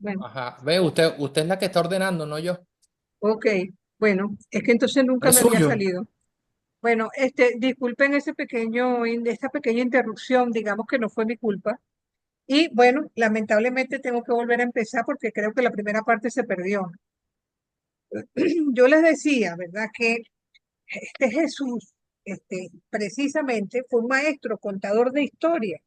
Bueno, Ajá. Ve, usted es la que está ordenando, no yo. ok. Bueno, es que entonces nunca Es me había suyo. salido. Bueno, disculpen esta pequeña interrupción, digamos que no fue mi culpa. Y bueno, lamentablemente tengo que volver a empezar porque creo que la primera parte se perdió. Yo les decía, ¿verdad? Que este Jesús, precisamente fue un maestro contador de historia,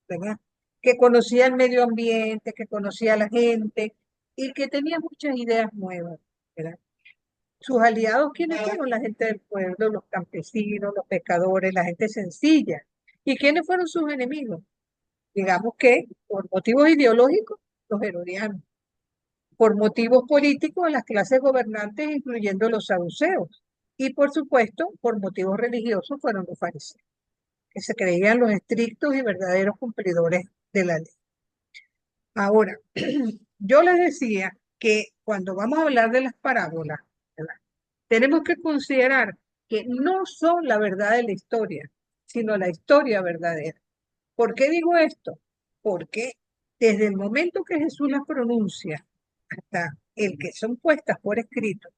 ¿verdad? Que conocía el medio ambiente, que conocía a la gente y que tenía muchas ideas nuevas, ¿verdad? Sus aliados, ¿quiénes fueron? La gente del pueblo, los campesinos, los pescadores, la gente sencilla. ¿Y quiénes fueron sus enemigos? Digamos que por motivos ideológicos, los herodianos. Por motivos políticos, las clases gobernantes, incluyendo los saduceos. Y por supuesto, por motivos religiosos, fueron los fariseos, que se creían los estrictos y verdaderos cumplidores de la ley. Ahora, yo les decía que cuando vamos a hablar de las parábolas, ¿verdad? Tenemos que considerar que no son la verdad de la historia, sino la historia verdadera. ¿Por qué digo esto? Porque desde el momento que Jesús las pronuncia hasta el que son puestas por escrito,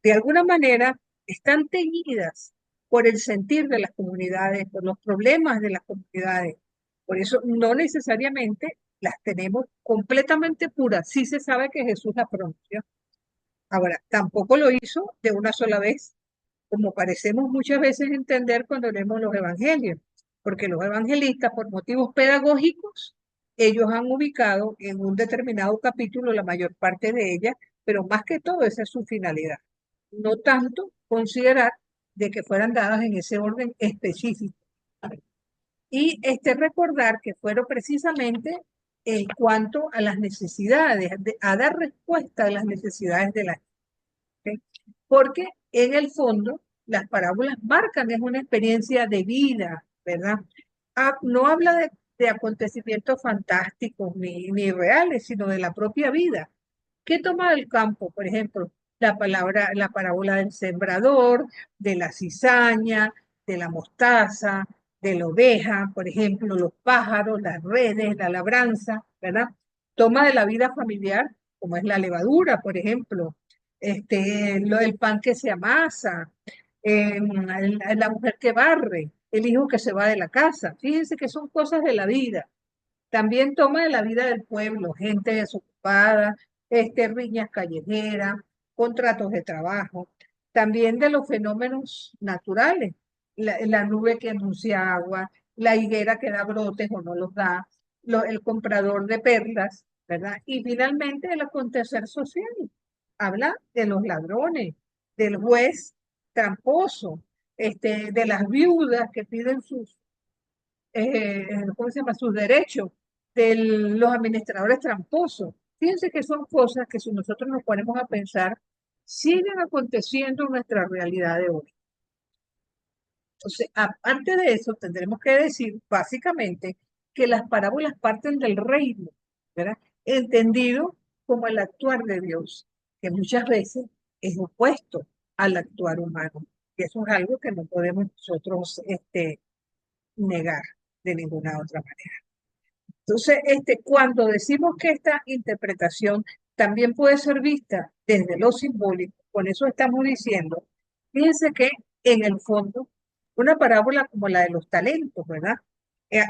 de alguna manera están teñidas por el sentir de las comunidades, por los problemas de las comunidades. Por eso no necesariamente las tenemos completamente puras. Sí se sabe que Jesús las pronunció. Ahora, tampoco lo hizo de una sola vez, como parecemos muchas veces entender cuando leemos los evangelios, porque los evangelistas, por motivos pedagógicos, ellos han ubicado en un determinado capítulo la mayor parte de ellas, pero más que todo esa es su finalidad. No tanto considerar de que fueran dadas en ese orden específico. Y recordar que fueron precisamente en cuanto a las necesidades, a dar respuesta a las necesidades de la gente. Porque en el fondo las parábolas marcan, es una experiencia de vida, ¿verdad? No habla de acontecimientos fantásticos ni reales, sino de la propia vida. ¿Qué toma del campo? Por ejemplo, la parábola del sembrador, de la cizaña, de la mostaza, de la oveja, por ejemplo, los pájaros, las redes, la labranza, ¿verdad? Toma de la vida familiar, como es la levadura, por ejemplo, el pan que se amasa, la mujer que barre, el hijo que se va de la casa. Fíjense que son cosas de la vida. También toma de la vida del pueblo, gente desocupada, riñas callejeras, contratos de trabajo, también de los fenómenos naturales, la nube que anuncia agua, la higuera que da brotes o no los da, el comprador de perlas, ¿verdad? Y finalmente el acontecer social. Habla de los ladrones, del juez tramposo, de las viudas que piden ¿cómo se llama? Sus derechos, de los administradores tramposos. Fíjense que son cosas que si nosotros nos ponemos a pensar, siguen aconteciendo en nuestra realidad de hoy. Entonces, aparte de eso, tendremos que decir básicamente que las parábolas parten del reino, ¿verdad? Entendido como el actuar de Dios, que muchas veces es opuesto al actuar humano. Y eso es algo que no podemos nosotros negar de ninguna otra manera. Entonces, cuando decimos que esta interpretación también puede ser vista desde lo simbólico, con eso estamos diciendo, fíjense que en el fondo, una parábola como la de los talentos, ¿verdad?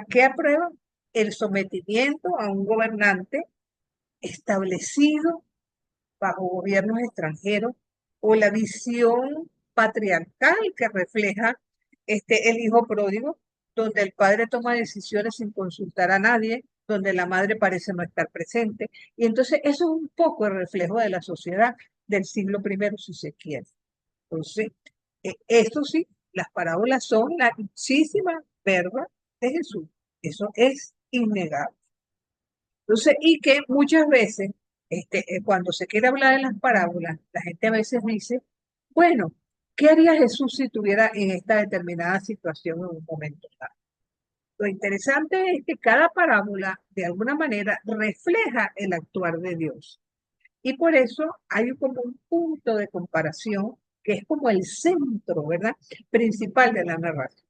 Que aprueba el sometimiento a un gobernante establecido bajo gobiernos extranjeros o la visión patriarcal que refleja el hijo pródigo, donde el padre toma decisiones sin consultar a nadie, donde la madre parece no estar presente. Y entonces eso es un poco el reflejo de la sociedad del siglo primero, si se quiere. Entonces, esto sí, las parábolas son la ipsísima verdad de Jesús. Eso es innegable. Entonces, y que muchas veces, cuando se quiere hablar de las parábolas, la gente a veces dice, bueno, ¿qué haría Jesús si estuviera en esta determinada situación en un momento dado? Lo interesante es que cada parábola, de alguna manera, refleja el actuar de Dios. Y por eso hay como un punto de comparación que es como el centro, ¿verdad? Principal de la narración.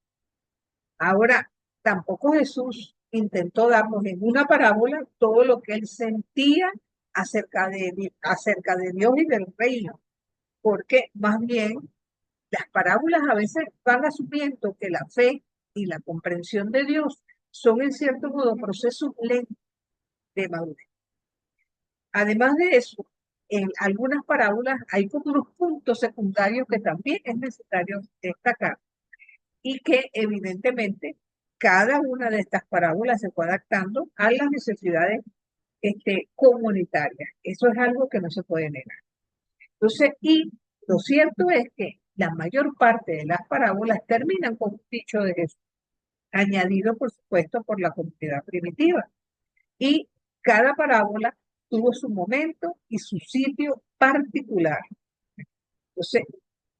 Ahora, tampoco Jesús intentó darnos en una parábola todo lo que él sentía acerca de Dios y del reino, porque más bien las parábolas a veces van asumiendo que la fe y la comprensión de Dios son en cierto modo procesos lentos de madurez. Además de eso, en algunas parábolas hay como unos puntos secundarios que también es necesario destacar y que evidentemente cada una de estas parábolas se fue adaptando a las necesidades comunitarias. Eso es algo que no se puede negar. Entonces, y lo cierto es que la mayor parte de las parábolas terminan con un dicho de Jesús, añadido por supuesto por la comunidad primitiva. Y cada parábola tuvo su momento y su sitio particular. Entonces,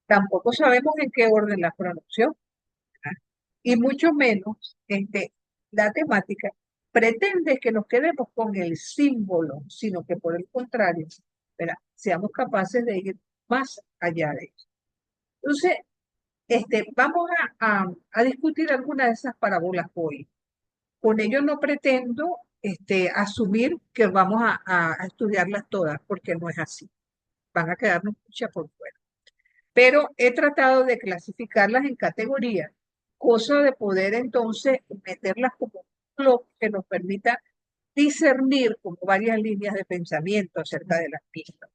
tampoco sabemos en qué orden la pronunció, ¿verdad? Y mucho menos la temática pretende que nos quedemos con el símbolo, sino que por el contrario, ¿verdad? Seamos capaces de ir más allá de eso. Entonces, vamos a discutir algunas de esas parábolas hoy. Con ello no pretendo asumir que vamos a estudiarlas todas, porque no es así. Van a quedarnos muchas por fuera. Pero he tratado de clasificarlas en categorías, cosa de poder entonces meterlas como un bloque que nos permita discernir como varias líneas de pensamiento acerca de las mismas.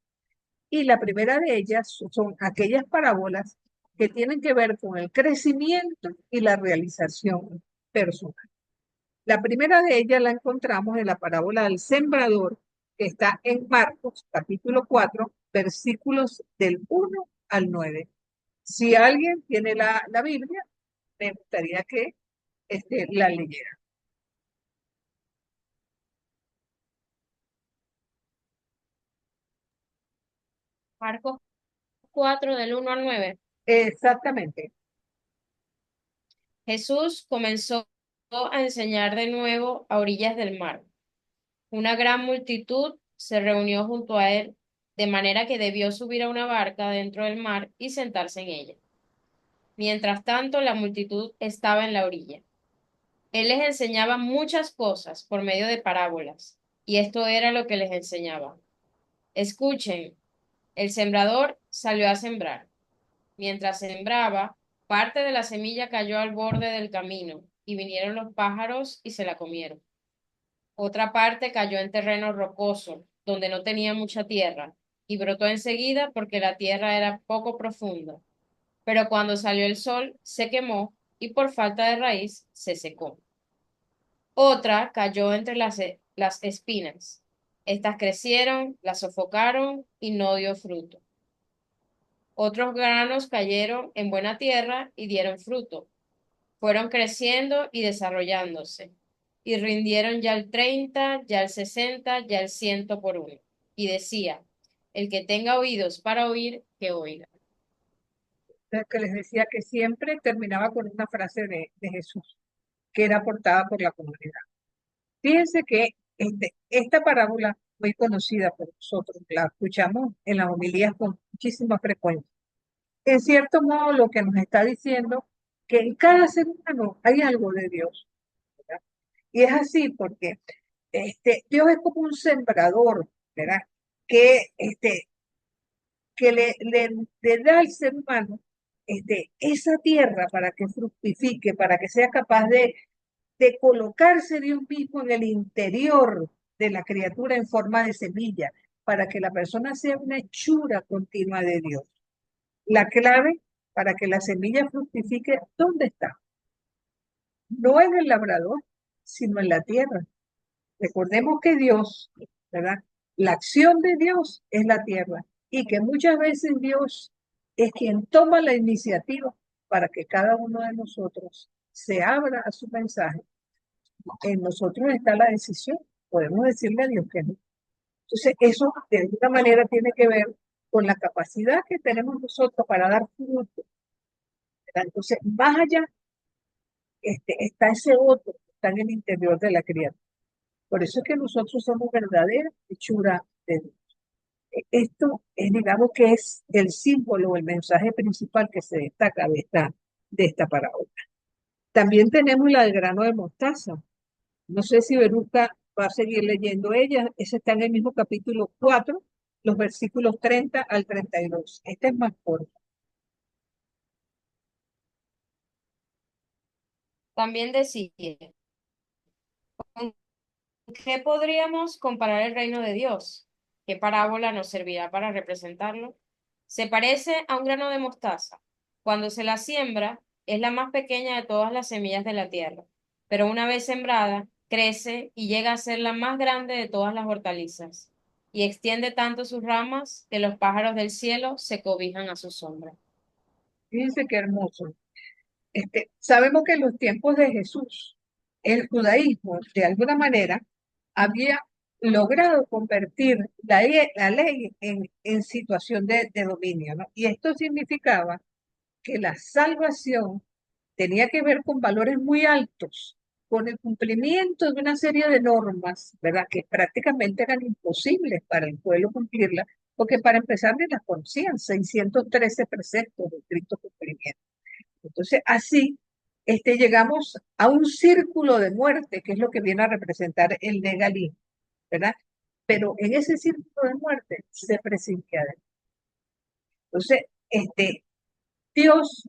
Y la primera de ellas son aquellas parábolas que tienen que ver con el crecimiento y la realización personal. La primera de ellas la encontramos en la parábola del sembrador, que está en Marcos, capítulo 4, versículos del 1 al 9. Si alguien tiene la Biblia, me gustaría que la leyera. Marcos 4 del 1 al 9. Exactamente. Jesús comenzó a enseñar de nuevo a orillas del mar. Una gran multitud se reunió junto a él, de manera que debió subir a una barca dentro del mar y sentarse en ella. Mientras tanto, la multitud estaba en la orilla. Él les enseñaba muchas cosas por medio de parábolas, y esto era lo que les enseñaba. Escuchen, el sembrador salió a sembrar. Mientras sembraba, parte de la semilla cayó al borde del camino, y vinieron los pájaros y se la comieron. Otra parte cayó en terreno rocoso, donde no tenía mucha tierra, y brotó enseguida porque la tierra era poco profunda. Pero cuando salió el sol, se quemó, y por falta de raíz se secó. Otra cayó entre las espinas. Estas crecieron, la sofocaron y no dio fruto. Otros granos cayeron en buena tierra y dieron fruto. Fueron creciendo y desarrollándose, y rindieron ya el 30, ya el 60, ya el 100 por uno. Y decía, el que tenga oídos para oír, que oiga. Que les decía que siempre terminaba con una frase de Jesús, que era aportada por la comunidad. Fíjense que esta parábola muy conocida por nosotros, la escuchamos en las homilías con muchísima frecuencia. En cierto modo, lo que nos está diciendo que en cada ser humano hay algo de Dios, ¿verdad? Y es así porque Dios es como un sembrador, ¿verdad? Que, le da al ser humano esa tierra para que fructifique, para que sea capaz de colocarse Dios mismo en el interior de la criatura en forma de semilla, para que la persona sea una hechura continua de Dios. La clave para que la semilla fructifique, ¿dónde está? No en el labrador, sino en la tierra. Recordemos que Dios, ¿verdad? La acción de Dios es la tierra y que muchas veces Dios es quien toma la iniciativa para que cada uno de nosotros se abra a su mensaje. En nosotros está la decisión. Podemos decirle a Dios que no. Entonces, eso de alguna manera tiene que ver con la capacidad que tenemos nosotros para dar fruto, ¿verdad? Entonces, más allá está ese otro que está en el interior de la criatura. Por eso es que nosotros somos verdaderas hechura de Dios. Esto es, digamos que es el símbolo, el mensaje principal que se destaca de esta parábola. También tenemos la del grano de mostaza. No sé si Veruca va a seguir leyendo ella. Ese está en el mismo capítulo 4, los versículos 30 al 32. Este es más corto. También decía, ¿con qué podríamos comparar el reino de Dios? ¿Qué parábola nos servirá para representarlo? Se parece a un grano de mostaza. Cuando se la siembra, es la más pequeña de todas las semillas de la tierra, pero una vez sembrada, crece y llega a ser la más grande de todas las hortalizas, y extiende tanto sus ramas que los pájaros del cielo se cobijan a su sombra. Fíjense qué hermoso. Sabemos que en los tiempos de Jesús, el judaísmo, de alguna manera, había logrado convertir la ley en situación de dominio, ¿no? Y esto significaba que la salvación tenía que ver con valores muy altos, con el cumplimiento de una serie de normas, ¿verdad? Que prácticamente eran imposibles para el pueblo cumplirlas, porque para empezar ni las conocían, 613 preceptos de estricto cumplimiento. Entonces, así, llegamos a un círculo de muerte, que es lo que viene a representar el legalismo, ¿verdad? Pero en ese círculo de muerte se prescindía de él. Entonces, Dios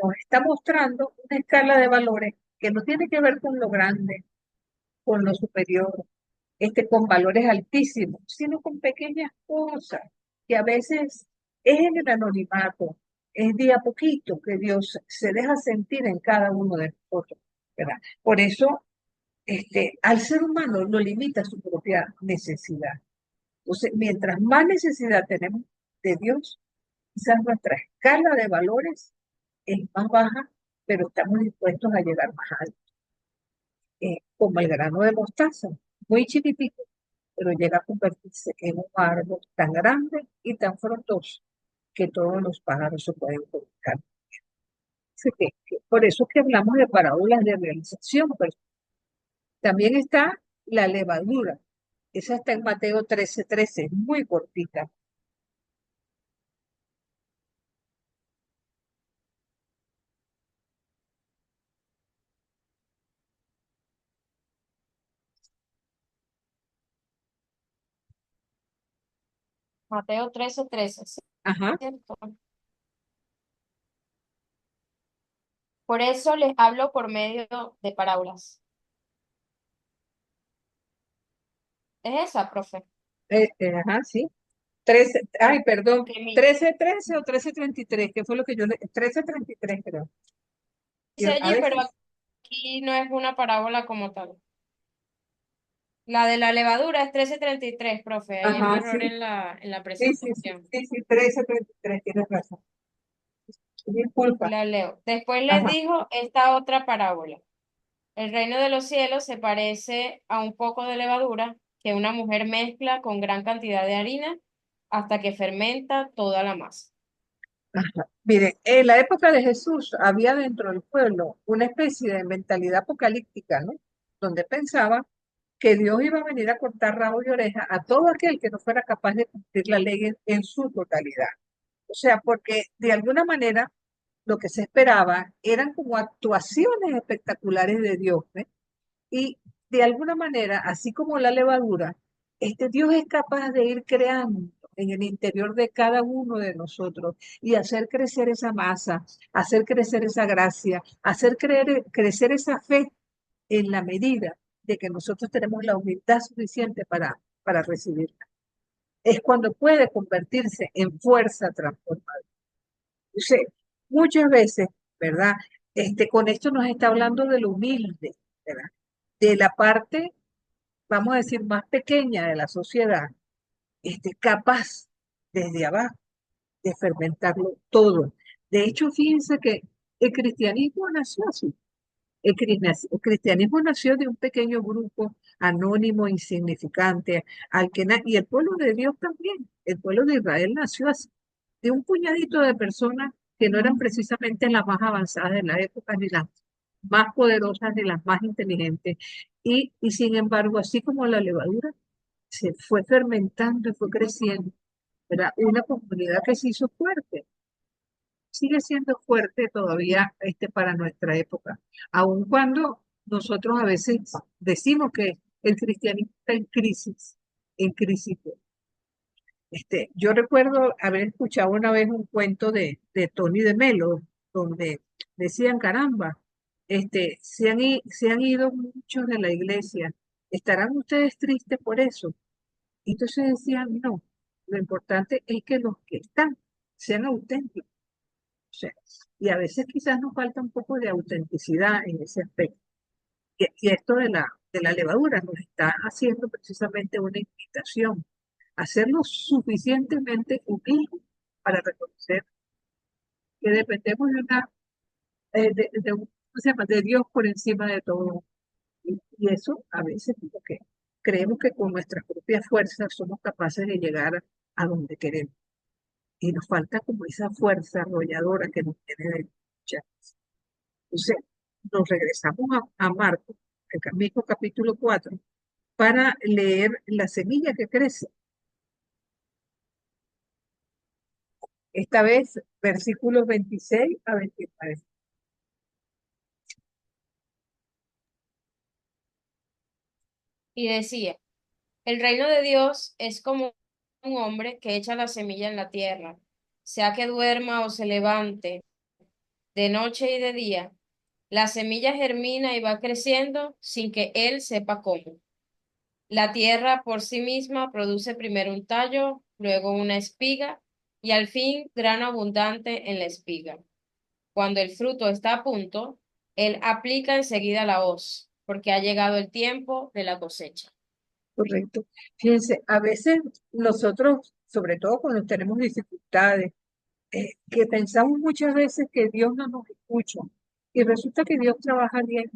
nos está mostrando una escala de valores que no tiene que ver con lo grande, con lo superior, con valores altísimos, sino con pequeñas cosas que a veces es en el anonimato, es de a poquito que Dios se deja sentir en cada uno de nosotros, ¿verdad? Por eso, al ser humano lo limita su propia necesidad. Entonces, mientras más necesidad tenemos de Dios, quizás nuestra escala de valores es más baja, pero estamos dispuestos a llegar más alto, como el grano de mostaza, muy chiquitito, pero llega a convertirse en un árbol tan grande y tan frondoso que todos los pájaros se pueden colocar. Por eso es que hablamos de parábolas de realización, pero también está la levadura. Esa está en Mateo 13:13, muy cortita. Mateo 13:13, Ajá, ¿cierto? Por eso les hablo por medio de parábolas. ¿Es esa, profe? ajá, sí. 13, ay, perdón, Que mi, 13:13 o 13:33, que fue lo que yo le, 13:33 creo. dice A allí, pero veces, aquí no es una parábola como tal. La de la levadura es 13:33, profe. Hay un ajá, error sí, en la sí, sí, sí, presentación. sí, sí, 13:33, tienes razón. Disculpa. La leo. Después les Ajá, dijo esta otra parábola. El reino de los cielos se parece a un poco de levadura que una mujer mezcla con gran cantidad de harina hasta que fermenta toda la masa. ajá. Mire, en la época de Jesús había dentro del pueblo una especie de mentalidad apocalíptica, ¿no? Donde pensaba que Dios iba a venir a cortar rabo y oreja a todo aquel que no fuera capaz de cumplir la ley en su totalidad. O sea, porque de alguna manera lo que se esperaba eran como actuaciones espectaculares de Dios, ¿eh? Y de alguna manera, así como la levadura, Dios es capaz de ir creando en el interior de cada uno de nosotros y hacer crecer esa masa, hacer crecer esa gracia, hacer crecer esa fe en la medida de que nosotros tenemos la humildad suficiente para recibirla. Es cuando puede convertirse en fuerza transformadora. Entonces, muchas veces, ¿verdad? Con esto nos está hablando de lo humilde, ¿verdad? De la parte, vamos a decir, más pequeña de la sociedad, capaz desde abajo de fermentarlo todo. De hecho, fíjense que el cristianismo nació así. El cristianismo nació de un pequeño grupo anónimo, insignificante, y el pueblo de Dios también. El pueblo de Israel nació así, de un puñadito de personas que no eran precisamente las más avanzadas de la época, ni las más poderosas, ni las más inteligentes. Y sin embargo, así como la levadura, se fue fermentando y fue creciendo. Era una comunidad que se hizo fuerte, sigue siendo fuerte todavía para nuestra época, aun cuando nosotros a veces decimos que El cristianismo está en crisis. Yo recuerdo haber escuchado una vez un cuento de Tony de Melo, donde decían, caramba, se han ido muchos de la iglesia, ¿estarán ustedes tristes por eso? Y entonces decían, no, lo importante es que los que están sean auténticos. O sea, y a veces quizás nos falta un poco de autenticidad en ese aspecto. Y esto de la levadura nos está haciendo precisamente una invitación a ser lo suficientemente humildes para reconocer que dependemos ¿cómo se llama? De Dios por encima de todo. Y eso a veces como que creemos que con nuestras propias fuerzas somos capaces de llegar a donde queremos. Y nos falta como esa fuerza arrolladora que nos tiene de luchar. Entonces, nos regresamos a Marcos, el mismo capítulo 4 para leer la semilla que crece. Esta vez, versículos 26 a 29. Y decía, el reino de Dios es como un hombre que echa la semilla en la tierra, sea que duerma o se levante, de noche y de día. La semilla germina y va creciendo sin que él sepa cómo. La tierra por sí misma produce primero un tallo, luego una espiga y al fin grano abundante en la espiga. Cuando el fruto está a punto, él aplica enseguida la hoz, porque ha llegado el tiempo de la cosecha. Correcto. Fíjense, a veces nosotros, sobre todo cuando tenemos dificultades, que pensamos muchas veces que Dios no nos escucha y resulta que Dios trabaja bien.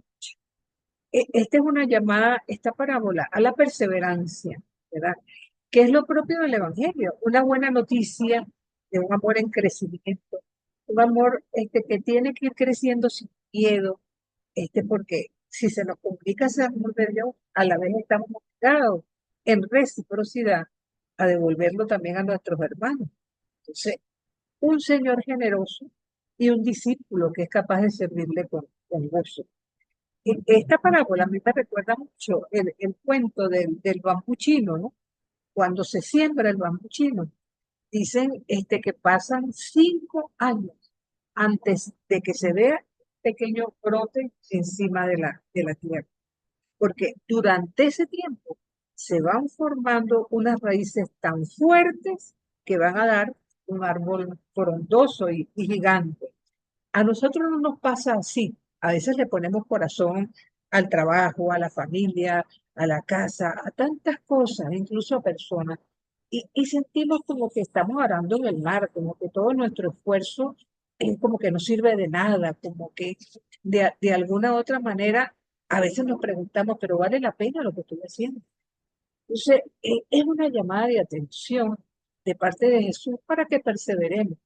Esta es una llamada, esta parábola, a la perseverancia, ¿verdad? Que es lo propio del Evangelio, una buena noticia de un amor en crecimiento, un amor que tiene que ir creciendo sin miedo, porque si se nos comunica ese amor de Dios, a la vez estamos obligados en reciprocidad a devolverlo también a nuestros hermanos. Entonces, un Señor generoso y un discípulo que es capaz de servirle con gozo. Esta parábola a mí me recuerda mucho el cuento del bambú chino, ¿no? Cuando se siembra el bambú chino, dicen que pasan 5 años antes de que se vea pequeño brote encima de la tierra, porque durante ese tiempo se van formando unas raíces tan fuertes que van a dar un árbol frondoso y gigante. A nosotros no nos pasa así. A veces le ponemos corazón al trabajo, a la familia, a la casa, a tantas cosas, incluso a personas. Y sentimos como que estamos arando en el mar, como que todo nuestro esfuerzo es como que no sirve de nada, como que de alguna otra manera a veces nos preguntamos, pero ¿vale la pena lo que estoy haciendo? Entonces, es una llamada de atención de parte de Jesús para que perseveremos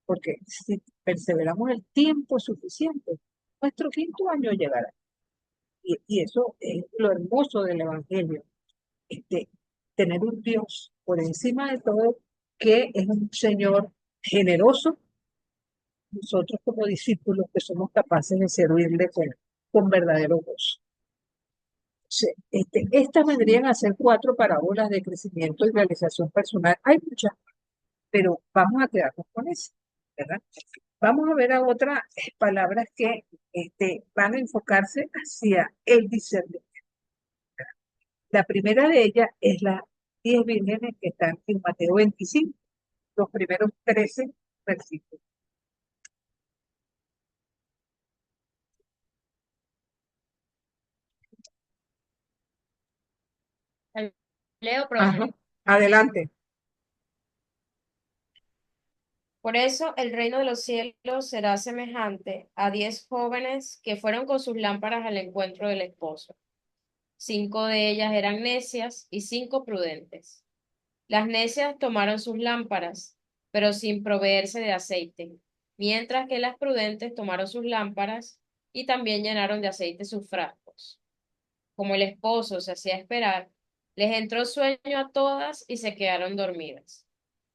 porque si perseveramos el tiempo suficiente, nuestro quinto año llegará. Y eso es lo hermoso del Evangelio, este, tener un Dios por encima de todo, que es un Señor generoso, nosotros como discípulos que somos capaces de servirle con verdadero gozo. Estas vendrían a ser 4 parábolas de crecimiento y realización personal. Hay muchas, pero vamos a quedarnos con eso, ¿verdad? Vamos a ver a otras palabras que van a enfocarse hacia el discernimiento. La primera de ellas es las 10 vírgenes que están en Mateo 25, los primeros 13 versículos. Leo, Ajá, profe. adelante. Por eso el reino de los cielos será semejante a 10 jóvenes que fueron con sus lámparas al encuentro del esposo. 5 de ellas eran necias y 5 prudentes. Las necias tomaron sus lámparas, pero sin proveerse de aceite, mientras que las prudentes tomaron sus lámparas y también llenaron de aceite sus frascos. Como el esposo se hacía esperar, les entró sueño a todas y se quedaron dormidas.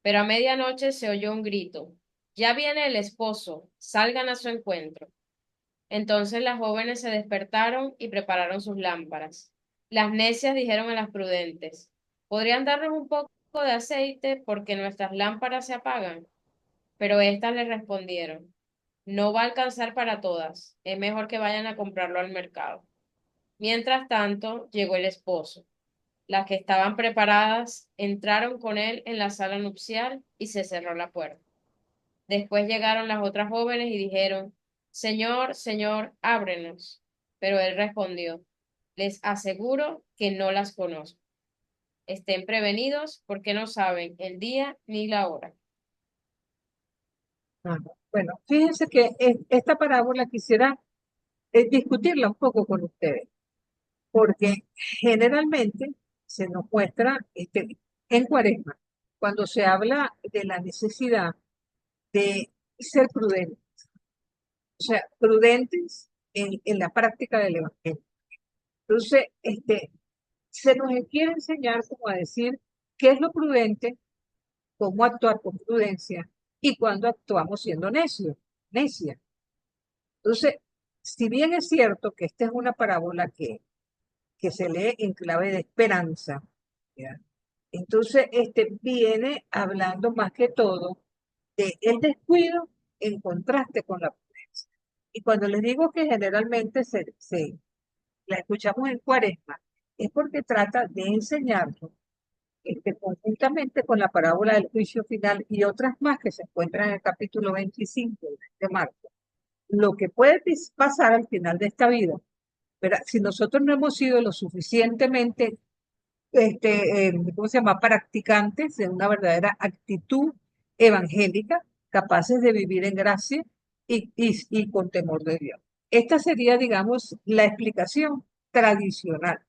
Pero a medianoche se oyó un grito: Ya viene el esposo, salgan a su encuentro. Entonces las jóvenes se despertaron y prepararon sus lámparas. Las necias dijeron a las prudentes, ¿podrían darnos un poco de aceite porque nuestras lámparas se apagan? Pero éstas le respondieron, no va a alcanzar para todas, es mejor que vayan a comprarlo al mercado. Mientras tanto, llegó el esposo. Las que estaban preparadas entraron con él en la sala nupcial y se cerró la puerta. Después llegaron las otras jóvenes y dijeron, Señor, Señor, ábrenos. Pero él respondió, les aseguro que no las conozco. Estén prevenidos porque no saben el día ni la hora. Ajá. Bueno, fíjense que esta parábola quisiera discutirla un poco con ustedes, porque generalmente se nos muestra en Cuaresma, cuando se habla de la necesidad de ser prudentes, o sea, prudentes en la práctica del Evangelio. Entonces, se nos quiere enseñar como a decir qué es lo prudente, cómo actuar con prudencia y cuándo actuamos siendo necios, necia. Entonces, si bien es cierto que esta es una parábola que se lee en clave de esperanza, ¿ya? Entonces, viene hablando más que todo de el descuido en contraste con la prudencia. Y cuando les digo que generalmente la escuchamos en Cuaresma, es porque trata de enseñarnos conjuntamente con la parábola del juicio final y otras más que se encuentran en el capítulo 25 de Marcos, lo que puede pasar al final de esta vida. Pero si nosotros no hemos sido lo suficientemente, ¿cómo se llama?, practicantes de una verdadera actitud evangélica, capaces de vivir en gracia y con temor de Dios. Esta sería, digamos, la explicación tradicional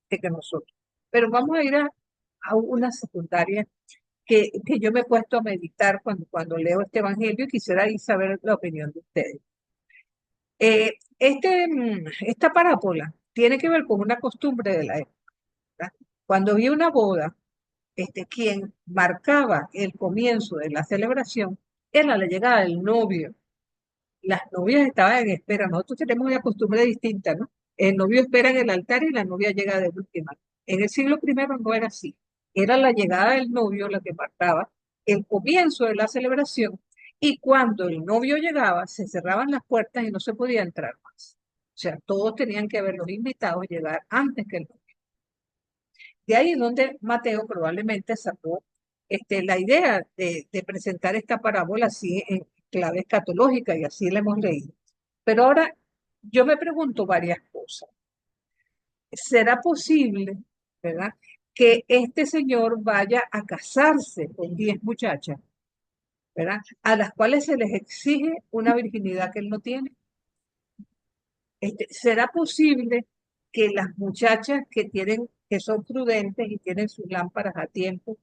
de que nosotros. Pero vamos a ir a una secundaria que yo me he puesto a meditar cuando leo este evangelio y quisiera ir saber la opinión de ustedes. Esta parábola tiene que ver con una costumbre de la época. ¿Verdad? Cuando había una boda, quien marcaba el comienzo de la celebración era la llegada del novio. Las novias estaban en espera. Nosotros tenemos una costumbre distinta, ¿no? El novio espera en el altar y la novia llega de última. En el siglo primero no era así. Era la llegada del novio la que marcaba el comienzo de la celebración y cuando el novio llegaba se cerraban las puertas y no se podía entrar más. O sea, todos tenían que haber los invitados llegar antes que el novio. De ahí es donde Mateo probablemente sacó la idea de presentar esta parábola así en clave escatológica y así la hemos leído. Pero ahora yo me pregunto varias cosas. ¿Será posible, verdad, que este señor vaya a casarse con 10 muchachas, verdad, a las cuales se les exige una virginidad que él no tiene? ¿Será posible que las muchachas que son prudentes y tienen sus lámparas a tiempo,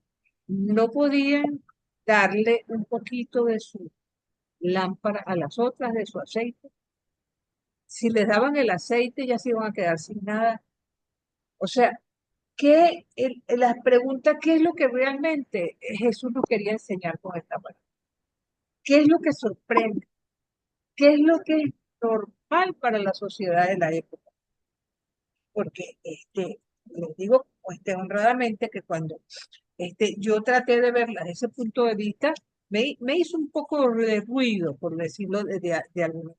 no podían darle un poquito de su lámpara a las otras, de su aceite? Si les daban el aceite, ya se iban a quedar sin nada. O sea, la pregunta, ¿qué es lo que realmente Jesús nos quería enseñar con esta palabra? ¿Qué es lo que sorprende? ¿Qué es lo que es normal para la sociedad de la época? Porque les digo honradamente que cuando yo traté de verla desde ese punto de vista, me hizo un poco de ruido, por decirlo de alguna,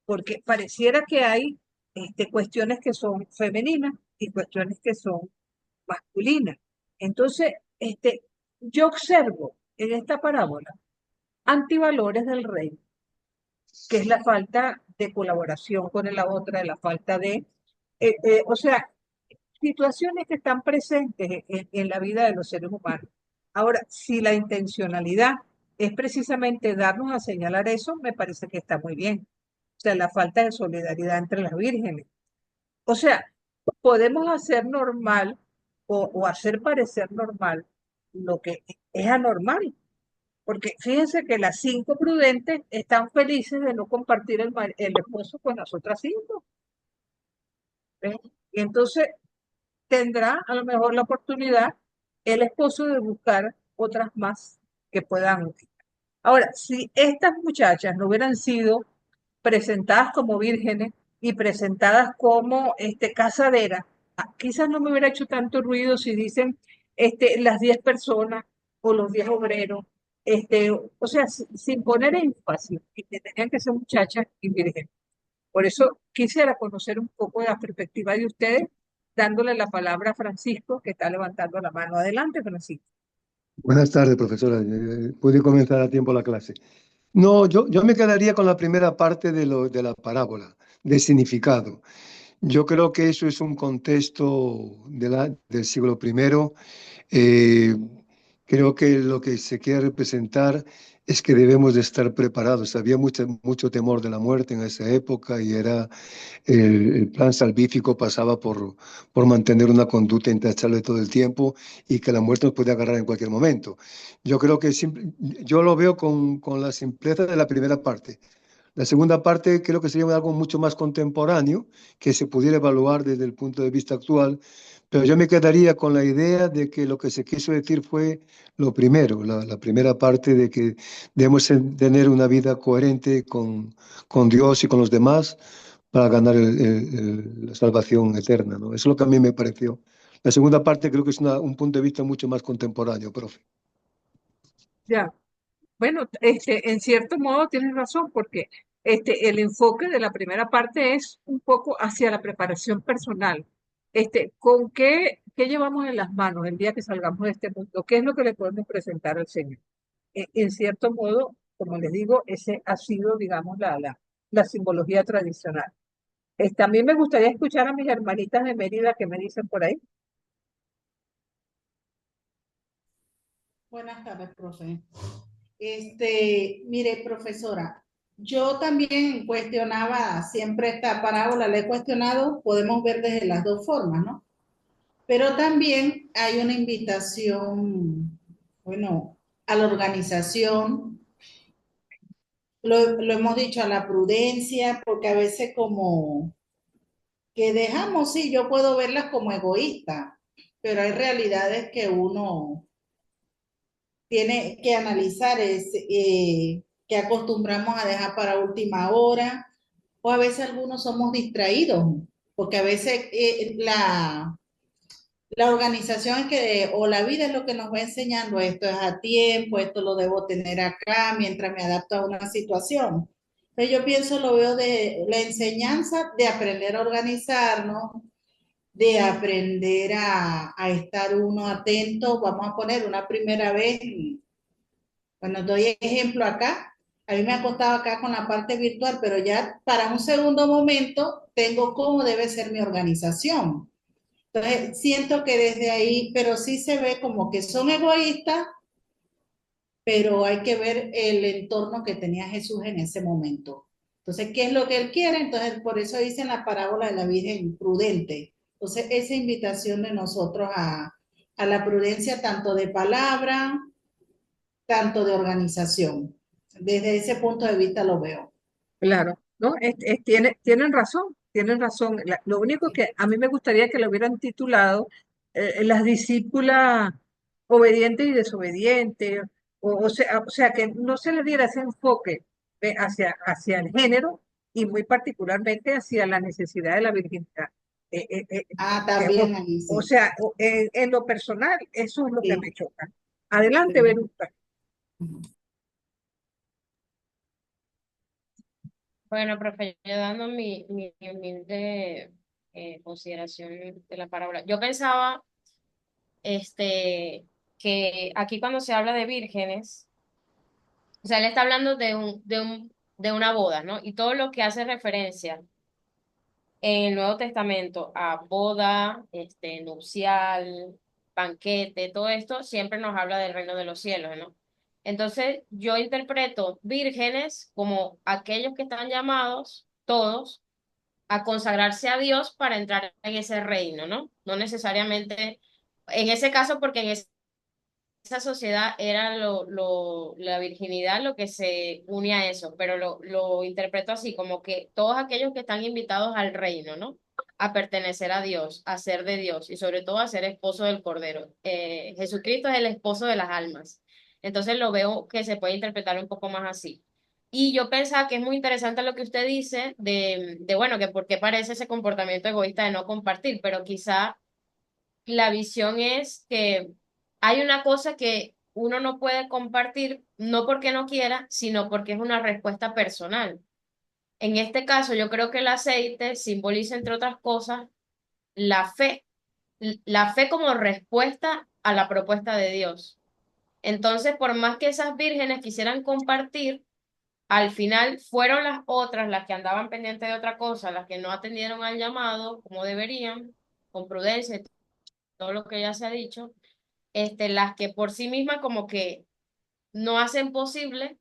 porque pareciera que hay cuestiones que son femeninas y cuestiones que son masculinas. Entonces, yo observo en esta parábola antivalores del reino, que es la falta de colaboración con la otra, la falta o sea, situaciones que están presentes en la vida de los seres humanos. Ahora, si la intencionalidad es precisamente darnos a señalar eso, me parece que está muy bien. O sea, la falta de solidaridad entre las vírgenes. O sea, podemos hacer normal o hacer parecer normal lo que es anormal. Porque fíjense que las 5 prudentes están felices de no compartir el esposo con las otras 5. ¿Ves? Y entonces tendrá a lo mejor la oportunidad el esposo de buscar otras más que puedan. Ahora, si estas muchachas no hubieran sido presentadas como vírgenes y presentadas como casaderas, quizás no me hubiera hecho tanto ruido si dicen las 10 personas o los 10 obreros, o sea, sin poner énfasis, y que tenían que ser muchachas y vírgenes. Por eso quisiera conocer un poco de la perspectiva de ustedes, dándole la palabra a Francisco, que está levantando la mano. Adelante, Francisco. Buenas tardes, profesora. Pude comenzar a tiempo la clase. No, yo me quedaría con la primera parte de la parábola, de significado. Yo creo que eso es un contexto del siglo primero. Eh, Creo que lo que se quiere representar es que debemos de estar preparados. Había mucho temor de la muerte en esa época y era el plan salvífico pasaba por mantener una conducta intachable todo el tiempo y que la muerte nos puede agarrar en cualquier momento. Yo creo que yo lo veo con la simpleza de la primera parte. La segunda parte creo que sería algo mucho más contemporáneo, que se pudiera evaluar desde el punto de vista actual, pero yo me quedaría con la idea de que lo que se quiso decir fue lo primero, la primera parte de que debemos tener una vida coherente con Dios y con los demás para ganar la salvación eterna, ¿no? Eso es lo que a mí me pareció. La segunda parte creo que es un punto de vista mucho más contemporáneo, profe. Ya. Bueno, en cierto modo tienes razón, porque el enfoque de la primera parte es un poco hacia la preparación personal. ¿Con qué llevamos en las manos el día que salgamos de este mundo? ¿Qué es lo que le podemos presentar al Señor? En cierto modo, como les digo, ese ha sido, digamos, la simbología tradicional. A mí me gustaría escuchar a mis hermanitas de Mérida que me dicen por ahí. Buenas tardes, profe. Mire, profesora, yo también cuestionaba siempre esta parábola, la he cuestionado, podemos ver desde las dos formas, ¿no? Pero también hay una invitación, bueno, a la organización, lo hemos dicho, a la prudencia, porque a veces como que dejamos, sí, yo puedo verlas como egoístas, pero hay realidades que uno tiene que analizar que acostumbramos a dejar para última hora, o a veces algunos somos distraídos, porque a veces la organización es que, o la vida es lo que nos va enseñando, esto es a tiempo, esto lo debo tener acá mientras me adapto a una situación. Entonces yo pienso, lo veo de la enseñanza de aprender a organizarnos, de aprender a estar uno atento. Vamos a poner una primera vez, bueno, doy ejemplo acá. A mí me ha costado acá con la parte virtual, pero ya para un segundo momento tengo cómo debe ser mi organización. Entonces, siento que desde ahí, pero sí se ve como que son egoístas, pero hay que ver el entorno que tenía Jesús en ese momento. Entonces, ¿qué es lo que él quiere? Entonces, por eso dice en la parábola de la Virgen prudente. Entonces, esa invitación de nosotros a la prudencia tanto de palabra, tanto de organización. Desde ese punto de vista lo veo. Claro, ¿no? Tienen razón, tienen razón. Lo único que a mí me gustaría que lo hubieran titulado Las discípulas obedientes y desobedientes, o sea, que no se le diera ese enfoque hacia el género y muy particularmente hacia la necesidad de la virginidad. Eh, eh, eh, Ah, digamos, también ahí o sí. sea, en lo personal, eso es lo que me Sí, choca. Adelante, sí. Verusta. Bueno, profe, yo dando mi humilde consideración de la parábola. Yo pensaba este, que aquí cuando se habla de vírgenes, o sea, él está hablando de una boda, ¿no? Y todo lo que hace referencia en el Nuevo Testamento a boda, nupcial, banquete, todo esto siempre nos habla del reino de los cielos, ¿no? Entonces, yo interpreto vírgenes como aquellos que están llamados, todos, a consagrarse a Dios para entrar en ese reino, ¿no? No necesariamente, en ese caso, porque en esa sociedad era la virginidad lo que se unía a eso, pero lo interpreto así, como que todos aquellos que están invitados al reino, ¿no? A pertenecer a Dios, a ser de Dios y sobre todo a ser esposo del Cordero. Jesucristo es el esposo de las almas. Entonces lo veo que se puede interpretar un poco más así. Y yo pensaba que es muy interesante lo que usted dice bueno, que por qué parece ese comportamiento egoísta de no compartir, pero quizá la visión es que hay una cosa que uno no puede compartir, no porque no quiera, sino porque es una respuesta personal. En este caso, yo creo que el aceite simboliza, entre otras cosas, la fe, la fe como respuesta a la propuesta de Dios. Entonces, por más que esas vírgenes quisieran compartir, al final fueron las otras las que andaban pendientes de otra cosa, las que no atendieron al llamado como deberían, con prudencia y todo lo que ya se ha dicho, las que por sí mismas como que no hacen posible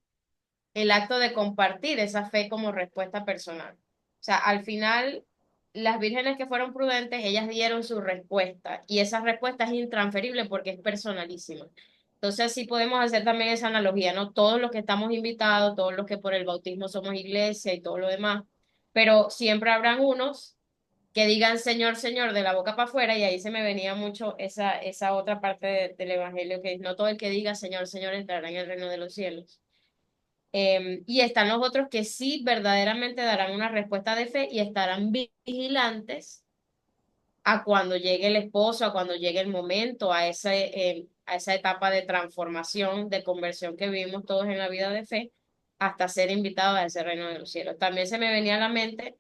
el acto de compartir esa fe como respuesta personal. O sea, al final, las vírgenes que fueron prudentes, ellas dieron su respuesta y esa respuesta es intransferible porque es personalísima. Entonces, sí podemos hacer también esa analogía, ¿no? Todos los que estamos invitados, todos los que por el bautismo somos iglesia y todo lo demás, pero siempre habrán unos que digan Señor, Señor de la boca para afuera y ahí se me venía mucho esa otra parte del Evangelio que es, no todo el que diga Señor, Señor entrará en el reino de los cielos. Y están los otros que sí verdaderamente darán una respuesta de fe y estarán vigilantes a cuando llegue el esposo, a cuando llegue el momento, a esa etapa de transformación, de conversión que vivimos todos en la vida de fe, hasta ser invitados a ese reino de los cielos. También se me venía a la mente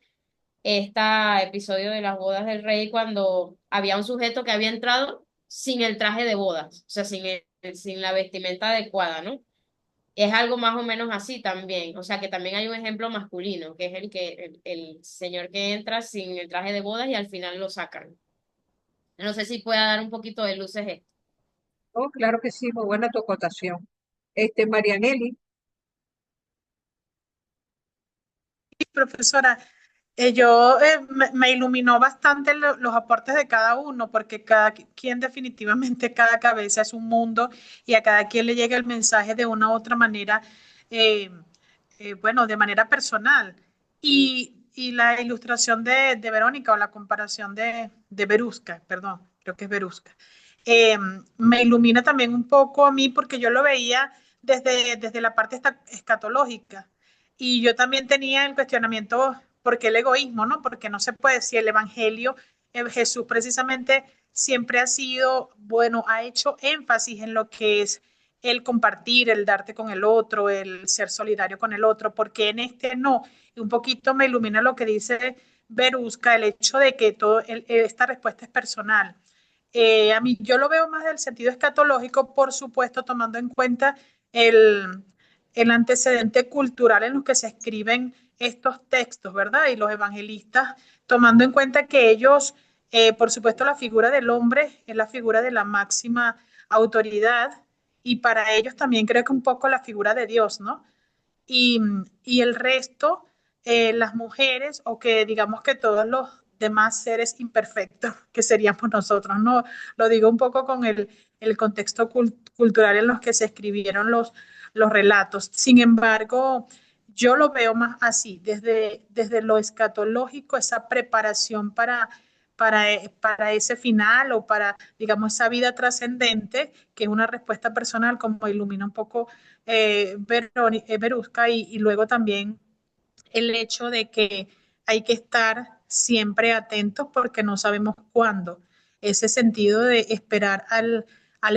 este episodio de las bodas del rey cuando había un sujeto que había entrado sin el traje de bodas, o sea, sin la vestimenta adecuada, ¿no? Es algo más o menos así también, o sea que también hay un ejemplo masculino, que es el señor que entra sin el traje de bodas y al final lo sacan. No sé si pueda dar un poquito de luces esto. Oh, claro que sí, muy buena tu acotación. Marianelli, Profesora, me iluminó bastante los aportes de cada uno, porque cada quien definitivamente, cada cabeza es un mundo y a cada quien le llega el mensaje de una u otra manera, eh, bueno, de manera personal. Y la ilustración de Verónica o la comparación de Verusca, perdón, creo que es Verusca, eh, me ilumina también un poco a mí porque yo lo veía desde la parte escatológica. Y yo también tenía el cuestionamiento, ¿por qué el egoísmo, no? Porque no se puede, si el Evangelio, Jesús precisamente siempre ha sido, bueno, ha hecho énfasis en lo que es el compartir, el darte con el otro, el ser solidario con el otro, porque en este no. Y un poquito me ilumina lo que dice Berusca, el hecho de que esta respuesta es personal. A mí yo lo veo más del sentido escatológico, por supuesto, tomando en cuenta el, el antecedente cultural en los que se escriben estos textos, ¿verdad? Y los evangelistas, tomando en cuenta que ellos, por supuesto, la figura del hombre es la figura de la máxima autoridad y para ellos también creo que un poco la figura de Dios, ¿no? Y, y el resto, las mujeres o que digamos que todos los demás seres imperfectos que seríamos nosotros, ¿no? Lo digo un poco con el contexto cultural en los que se escribieron los relatos. Sin embargo, yo lo veo más así, desde lo escatológico, esa preparación para ese final o para, digamos, esa vida trascendente, que es una respuesta personal, como ilumina un poco Verusca, y luego también el hecho de que hay que estar siempre atentos porque no sabemos cuándo. Ese sentido de esperar al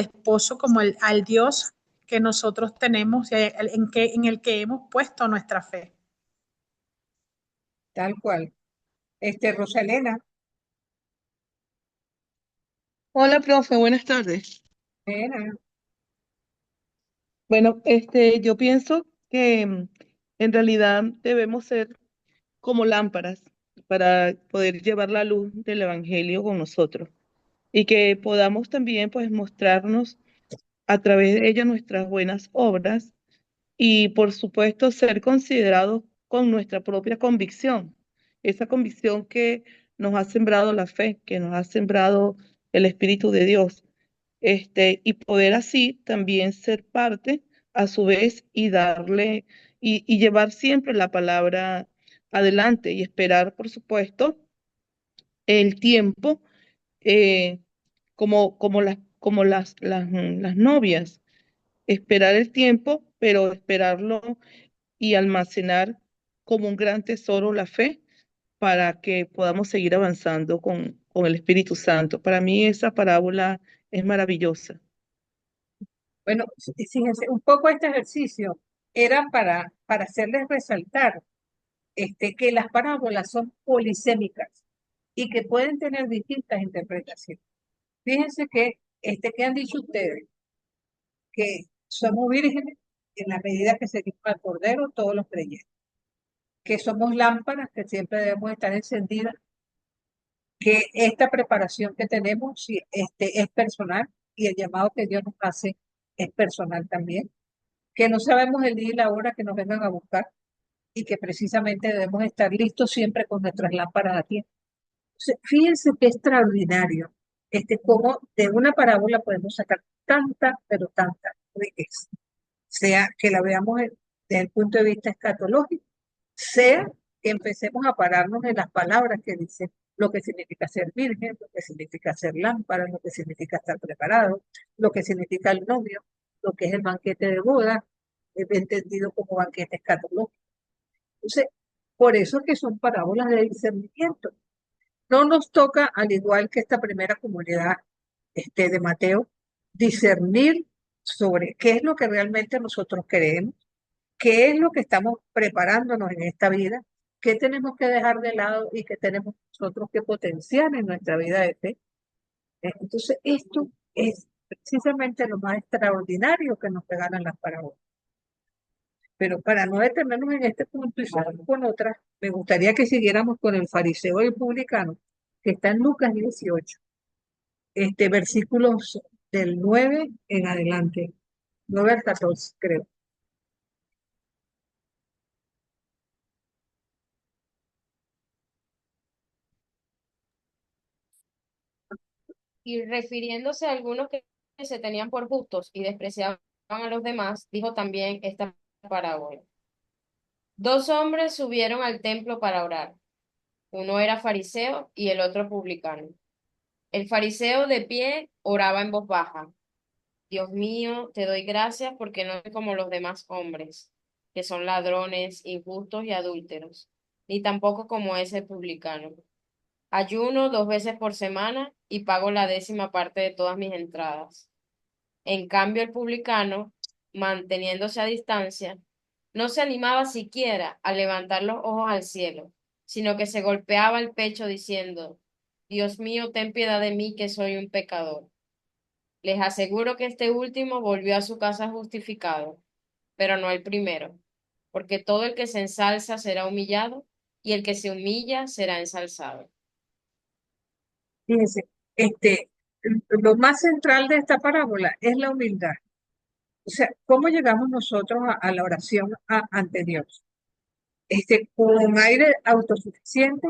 esposo como al Dios que nosotros tenemos y en el que hemos puesto nuestra fe. tal cual. Rosalena, Hola, profe, buenas tardes. nena, Bueno, yo pienso que en realidad debemos ser como lámparas para poder llevar la luz del Evangelio con nosotros y que podamos también pues mostrarnos a través de ellas nuestras buenas obras y por supuesto ser considerados con nuestra propia convicción, esa convicción que nos ha sembrado la fe, que nos ha sembrado el Espíritu de Dios. Y poder así también ser parte a su vez y darle y llevar siempre la palabra adelante y esperar, por supuesto, el tiempo como las novias, esperar el tiempo, pero esperarlo y almacenar como un gran tesoro la fe para que podamos seguir avanzando con el Espíritu Santo. Para mí esa parábola es maravillosa. Bueno, fíjense, un poco este ejercicio era para hacerles resaltar que las parábolas son polisémicas y que pueden tener distintas interpretaciones. Fíjense que han dicho ustedes que somos vírgenes en la medida que seguimos al Cordero, todos los creyentes, que somos lámparas que siempre debemos estar encendidas, que esta preparación que tenemos sí, es personal y el llamado que Dios nos hace es personal también, que no sabemos el día y la hora que nos vengan a buscar y que precisamente debemos estar listos siempre con nuestras lámparas a tiempo. Fíjense qué extraordinario, cómo de una parábola podemos sacar tanta, pero tanta riqueza, sea que la veamos desde el punto de vista escatológico, sea que empecemos a pararnos en las palabras que dicen lo que significa ser virgen, lo que significa ser lámpara, lo que significa estar preparado, lo que significa el novio, lo que es el banquete de boda, entendido como banquete escatológico. Entonces, por eso es que son parábolas de discernimiento. No nos toca, al igual que esta primera comunidad de Mateo, discernir sobre qué es lo que realmente nosotros creemos, qué es lo que estamos preparándonos en esta vida, qué tenemos que dejar de lado y qué tenemos nosotros que potenciar en nuestra vida de fe. Entonces, esto es precisamente lo más extraordinario que nos regalan las parábolas. Pero para no detenernos en este punto y seguir con otras, me gustaría que siguiéramos con el fariseo y el publicano, que está en Lucas 18, versículos del 9 en adelante, 9 al 14, creo. Y refiriéndose a algunos que se tenían por justos y despreciaban a los demás, dijo también esta parábola. Dos hombres subieron al templo para orar. Uno era fariseo y el otro publicano. El fariseo de pie oraba en voz baja. Dios mío, te doy gracias porque no soy como los demás hombres, que son ladrones, injustos y adúlteros, ni tampoco como ese publicano. Ayuno 2 veces por semana y pago la 10ª parte de todas mis entradas. En cambio, el publicano, manteniéndose a distancia, no se animaba siquiera a levantar los ojos al cielo, sino que se golpeaba el pecho diciendo, Dios mío, ten piedad de mí que soy un pecador. Les aseguro que este último volvió a su casa justificado, pero no el primero, porque todo el que se ensalza será humillado y el que se humilla será ensalzado. Fíjense, lo más central de esta parábola es la humildad. O sea, ¿cómo llegamos nosotros a la oración ante Dios? Con aire autosuficiente,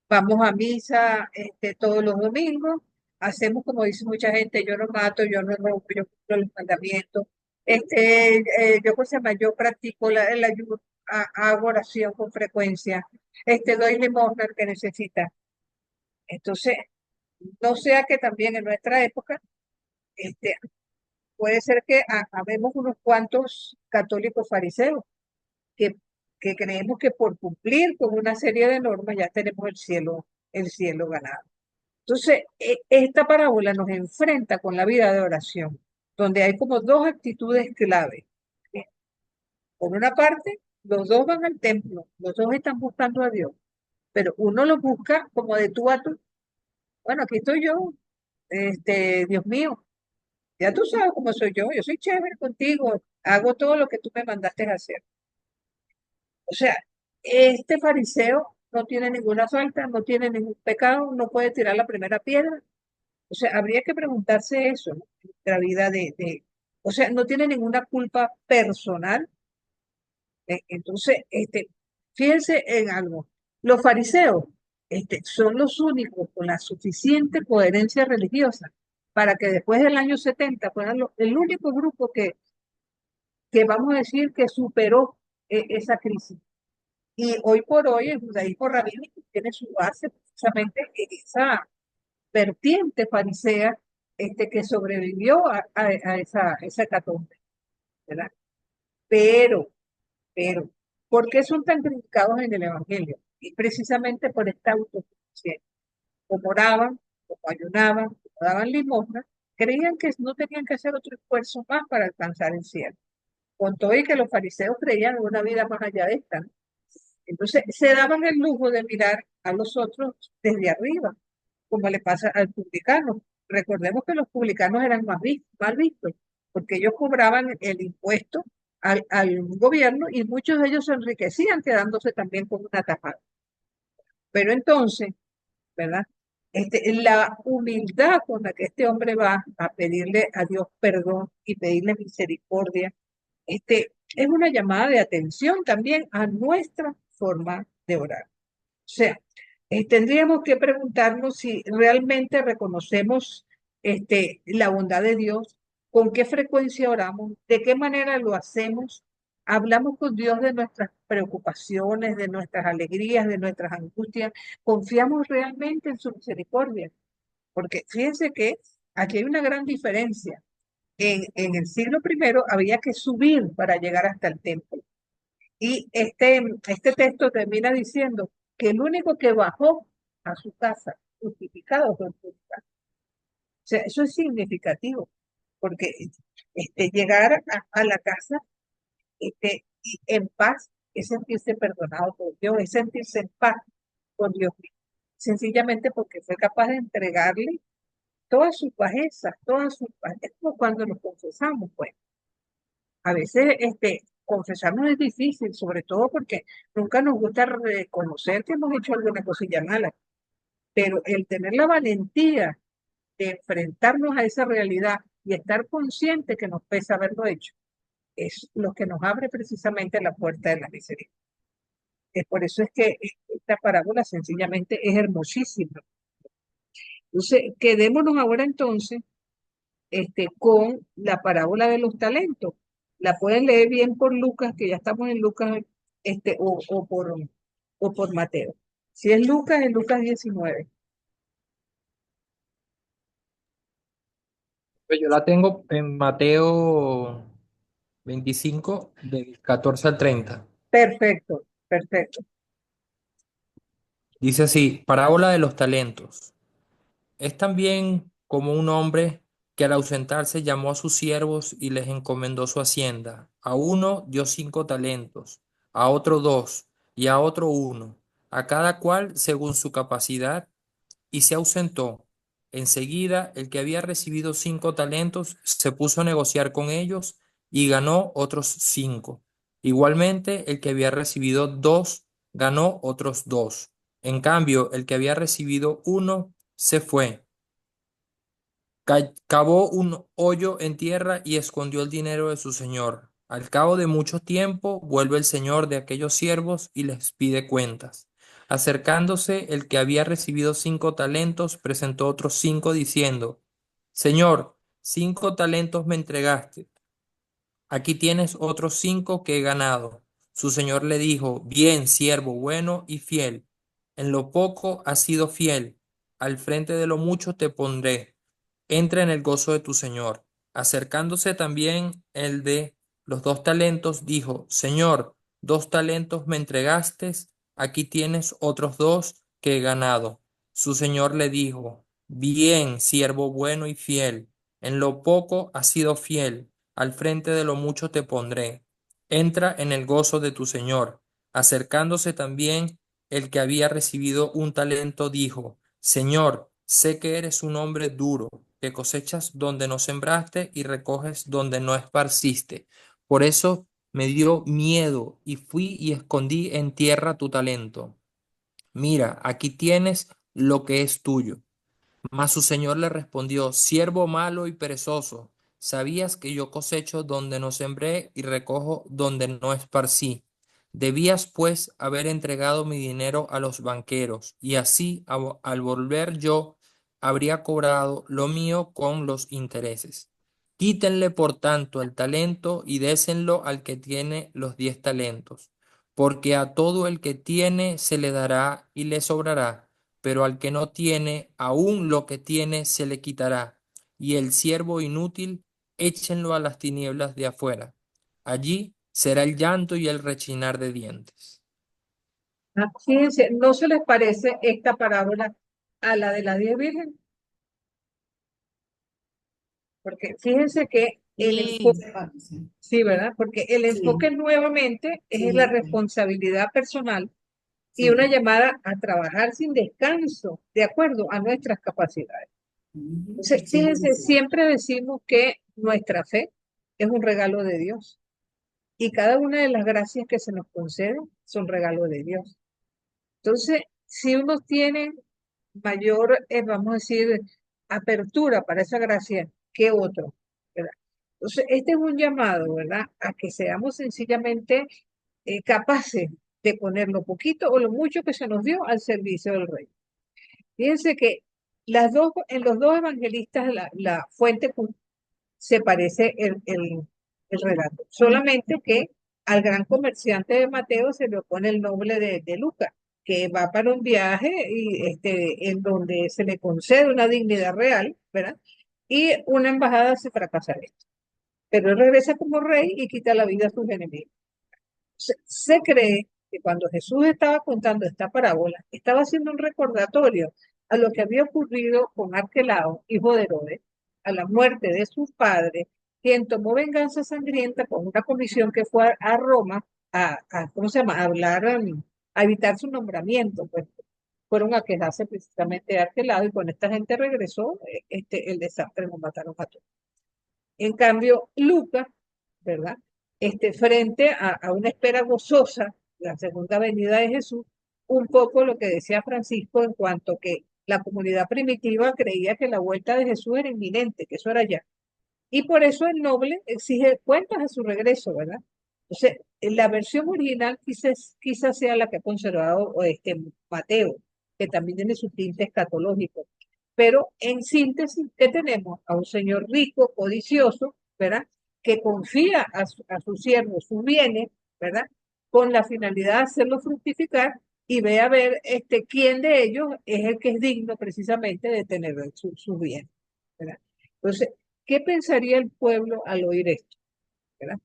vamos a misa todos los domingos, hacemos como dice mucha gente, yo no mato, yo no robo, yo cumplo los mandamientos. Yo, ¿cómo se llama? Yo practico el ayuno, hago oración con frecuencia, doy limosna al que necesita. Entonces, no sea que también en nuestra época, este, puede ser que habemos unos cuantos católicos fariseos que, que creemos que por cumplir con una serie de normas ya tenemos el cielo ganado. Entonces, esta parábola nos enfrenta con la vida de oración, donde hay como dos actitudes clave. Por una parte, los dos van al templo, los dos están buscando a Dios, pero uno lo busca como de tú a tú. Bueno, aquí estoy yo, Dios mío, ya tú sabes cómo soy yo soy chévere contigo, hago todo lo que tú me mandaste a hacer. O sea, este fariseo no tiene ninguna falta, no tiene ningún pecado, no puede tirar la primera piedra. O sea, habría que preguntarse eso, ¿no? En la vida o sea, no tiene ninguna culpa personal. Entonces, fíjense en algo. Los fariseos, son los únicos con la suficiente coherencia religiosa para que después del año 70 fueran el único grupo que vamos a decir que superó esa crisis. Y hoy por hoy el judaísmo rabínico tiene su base precisamente en esa vertiente farisea que sobrevivió a esa hecatombe, ¿verdad? Pero Pero, ¿por qué son tan criticados en el Evangelio? Y precisamente por esta autosuficiencia. Como oraban, como ayunaban, como daban limosna, creían que no tenían que hacer otro esfuerzo más para alcanzar el cielo. Con todo y que los fariseos creían en una vida más allá de esta, ¿no? Entonces se daban el lujo de mirar a los otros desde arriba, como le pasa al publicano. Recordemos que los publicanos eran mal vistos, porque ellos cobraban el impuesto al gobierno y muchos de ellos se enriquecían quedándose también con una tajada. Pero entonces, ¿verdad? La humildad con la que este hombre va a pedirle a Dios perdón y pedirle misericordia, es una llamada de atención también a nuestra forma de orar. O sea, tendríamos que preguntarnos si realmente reconocemos la bondad de Dios, con qué frecuencia oramos, de qué manera lo hacemos. Hablamos con Dios de nuestras preocupaciones, de nuestras alegrías, de nuestras angustias. Confiamos realmente en su misericordia. Porque fíjense que aquí hay una gran diferencia. En el siglo primero había que subir para llegar hasta el templo. Y este texto termina diciendo que el único que bajó a su casa justificado fue el publicano. O sea, eso es significativo, porque llegar a la casa y en paz es sentirse perdonado por Dios, es sentirse en paz con Dios mismo. Sencillamente porque fue capaz de entregarle todas sus bajezas, todas sus bajezas, es como cuando nos confesamos, pues. A veces confesarnos es difícil, sobre todo porque nunca nos gusta reconocer que hemos hecho alguna cosilla mala, pero el tener la valentía de enfrentarnos a esa realidad y estar consciente que nos pesa haberlo hecho, es lo que nos abre precisamente la puerta de la misericordia. Por eso es que esta parábola sencillamente es hermosísima. Entonces, quedémonos ahora entonces con la parábola de los talentos. La pueden leer bien por Lucas, que ya estamos en Lucas, o por Mateo. Si es Lucas 19. Pues yo la tengo en Mateo 25, del 14 al 30. Perfecto, perfecto. Dice así, parábola de los talentos. Es también como un hombre que al ausentarse llamó a sus siervos y les encomendó su hacienda. A uno dio 5 talentos, a otro 2 y a otro 1, a cada cual según su capacidad, y se ausentó. Enseguida el que había recibido 5 talentos se puso a negociar con ellos y ganó otros 5. Igualmente el que había recibido 2 ganó otros 2. En cambio, el que había recibido 1 se fue, cavó un hoyo en tierra y escondió el dinero de su señor. Al cabo de mucho tiempo vuelve el señor de aquellos siervos y les pide cuentas. Acercándose el que había recibido 5 talentos, presentó otros 5 diciendo, Señor, 5 talentos me entregaste. Aquí tienes otros 5 que he ganado. Su señor le dijo, bien, siervo bueno y fiel. En lo poco has sido fiel. Al frente de lo mucho te pondré. Entra en el gozo de tu señor. Acercándose también el de los 2 talentos, dijo, Señor, 2 talentos me entregaste. Aquí tienes otros 2 que he ganado. Su señor le dijo, bien, siervo bueno y fiel. En lo poco has sido fiel, al frente de lo mucho te pondré. Entra en el gozo de tu Señor. Acercándose también el que había recibido 1 talento, dijo, Señor, sé que eres un hombre duro, que cosechas donde no sembraste y recoges donde no esparciste. Por eso me dio miedo y fui y escondí en tierra tu talento. Mira, aquí tienes lo que es tuyo. Mas su señor le respondió, siervo malo y perezoso, sabías que yo cosecho donde no sembré y recojo donde no esparcí. Debías, pues, haber entregado mi dinero a los banqueros, y así, al volver yo, habría cobrado lo mío con los intereses. Quítenle, por tanto, el talento y désenlo al que tiene los 10 talentos, porque a todo el que tiene se le dará y le sobrará, pero al que no tiene, aún lo que tiene se le quitará. Y el siervo inútil, échenlo a las tinieblas de afuera. Allí será el llanto y el rechinar de dientes. Fíjense, ¿no se les parece esta parábola a la de las 10 vírgenes? Porque fíjense que el Sí, enfoque, sí, ¿verdad? Porque el enfoque Sí, nuevamente es la sí, responsabilidad personal y una sí. llamada a trabajar sin descanso, de acuerdo a nuestras capacidades. Entonces, fíjense, Exigencia. siempre decimos que nuestra fe es un regalo de Dios y cada una de las gracias que se nos conceden son regalo de Dios. Entonces, si uno tiene mayor, vamos a decir, apertura para esa gracia que otro, ¿verdad? Entonces, este es un llamado, ¿verdad? A que seamos sencillamente capaces de poner lo poquito o lo mucho que se nos dio al servicio del Rey. Fíjense que en los dos evangelistas la fuente se parece el relato, solamente que al gran comerciante de Mateo se le pone el nombre de Lucas, que va para un viaje y en donde se le concede una dignidad real, ¿verdad? Y una embajada hace fracasar esto. Pero él regresa como rey y quita la vida a sus enemigos. Se cree que cuando Jesús estaba contando esta parábola, estaba haciendo un recordatorio a lo que había ocurrido con Arquelao, hijo de Herodes, a la muerte de sus padres, quien tomó venganza sangrienta con una comisión que fue a Roma ¿cómo se llama? A hablar, a evitar su nombramiento, pues fueron a quejarse precisamente de Arquelao y cuando esta gente regresó, el desastre nos mataron a todos. En cambio, Lucas, ¿verdad? Frente a una espera gozosa, la segunda venida de Jesús, un poco lo que decía Francisco en cuanto que la comunidad primitiva creía que la vuelta de Jesús era inminente, que eso era ya. Y por eso el noble exige cuentas a su regreso, ¿verdad? Entonces, en la versión original quizás sea la que ha conservado Mateo, que también tiene su tinte escatológico. Pero en síntesis, ¿qué tenemos? A un señor rico, codicioso, ¿verdad? Que confía a sus siervos sus bienes, ¿verdad? Con la finalidad de hacerlo fructificar y ve a ver quién de ellos es el que es digno precisamente de tener sus bienes, ¿verdad? Entonces, ¿qué pensaría el pueblo al oír esto? ¿Verdad?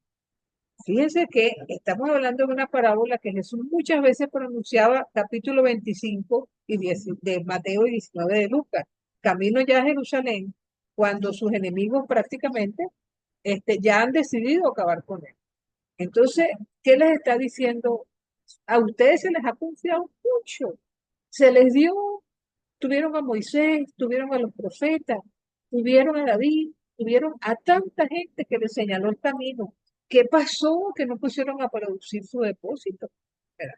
Fíjense que estamos hablando de una parábola que Jesús muchas veces pronunciaba, capítulo 25 de Mateo y 19 de Lucas, camino ya a Jerusalén, cuando sus enemigos prácticamente ya han decidido acabar con él. Entonces, ¿qué les está diciendo? A ustedes se les ha confiado mucho, se les dio, tuvieron a Moisés, tuvieron a los profetas, tuvieron a David, tuvieron a tanta gente que les señaló el camino. ¿Qué pasó? Que no pusieron a producir su depósito. ¿Verdad?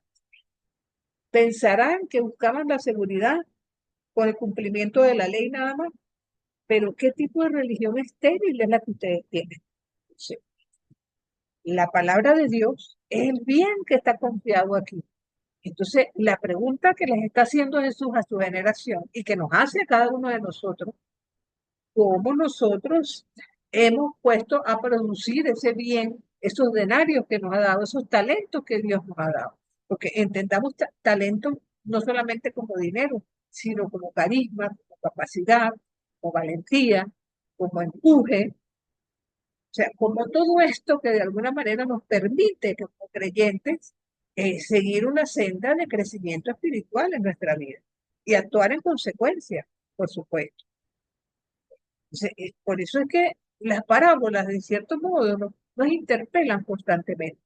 Pensarán que buscaban la seguridad con el cumplimiento de la ley nada más, pero ¿qué tipo de religión estéril es la que ustedes tienen? Sí. La palabra de Dios es el bien que está confiado aquí. Entonces, la pregunta que les está haciendo Jesús a su generación y que nos hace a cada uno de nosotros, ¿cómo nosotros hemos puesto a producir ese bien, esos denarios que nos ha dado, esos talentos que Dios nos ha dado? Porque entendamos talento no solamente como dinero, sino como carisma, como capacidad, como valentía, como empuje, o sea, como todo esto que de alguna manera nos permite como creyentes seguir una senda de crecimiento espiritual en nuestra vida y actuar en consecuencia, por supuesto. Entonces, por eso es que las parábolas, de cierto modo, nos interpelan constantemente.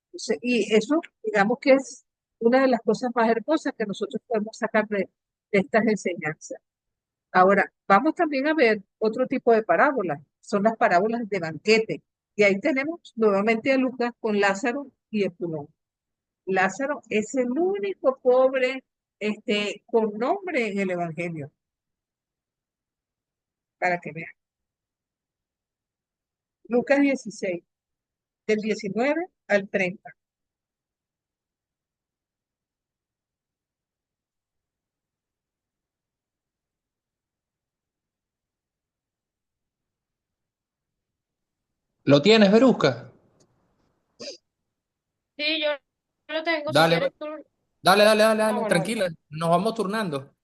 Entonces, y eso, digamos que es una de las cosas más hermosas que nosotros podemos sacar de estas enseñanzas. Ahora, vamos también a ver otro tipo de parábolas, son las parábolas de banquete. Y ahí tenemos nuevamente a Lucas con Lázaro y Epulón. Lázaro es el único pobre con nombre en el Evangelio, para que vean. Lucas 16, del 19 al 30. ¿Lo tienes, Verusca? Sí, yo lo tengo, si Dale, quieres tú. dale, Bueno, bueno. tranquila, nos vamos turnando.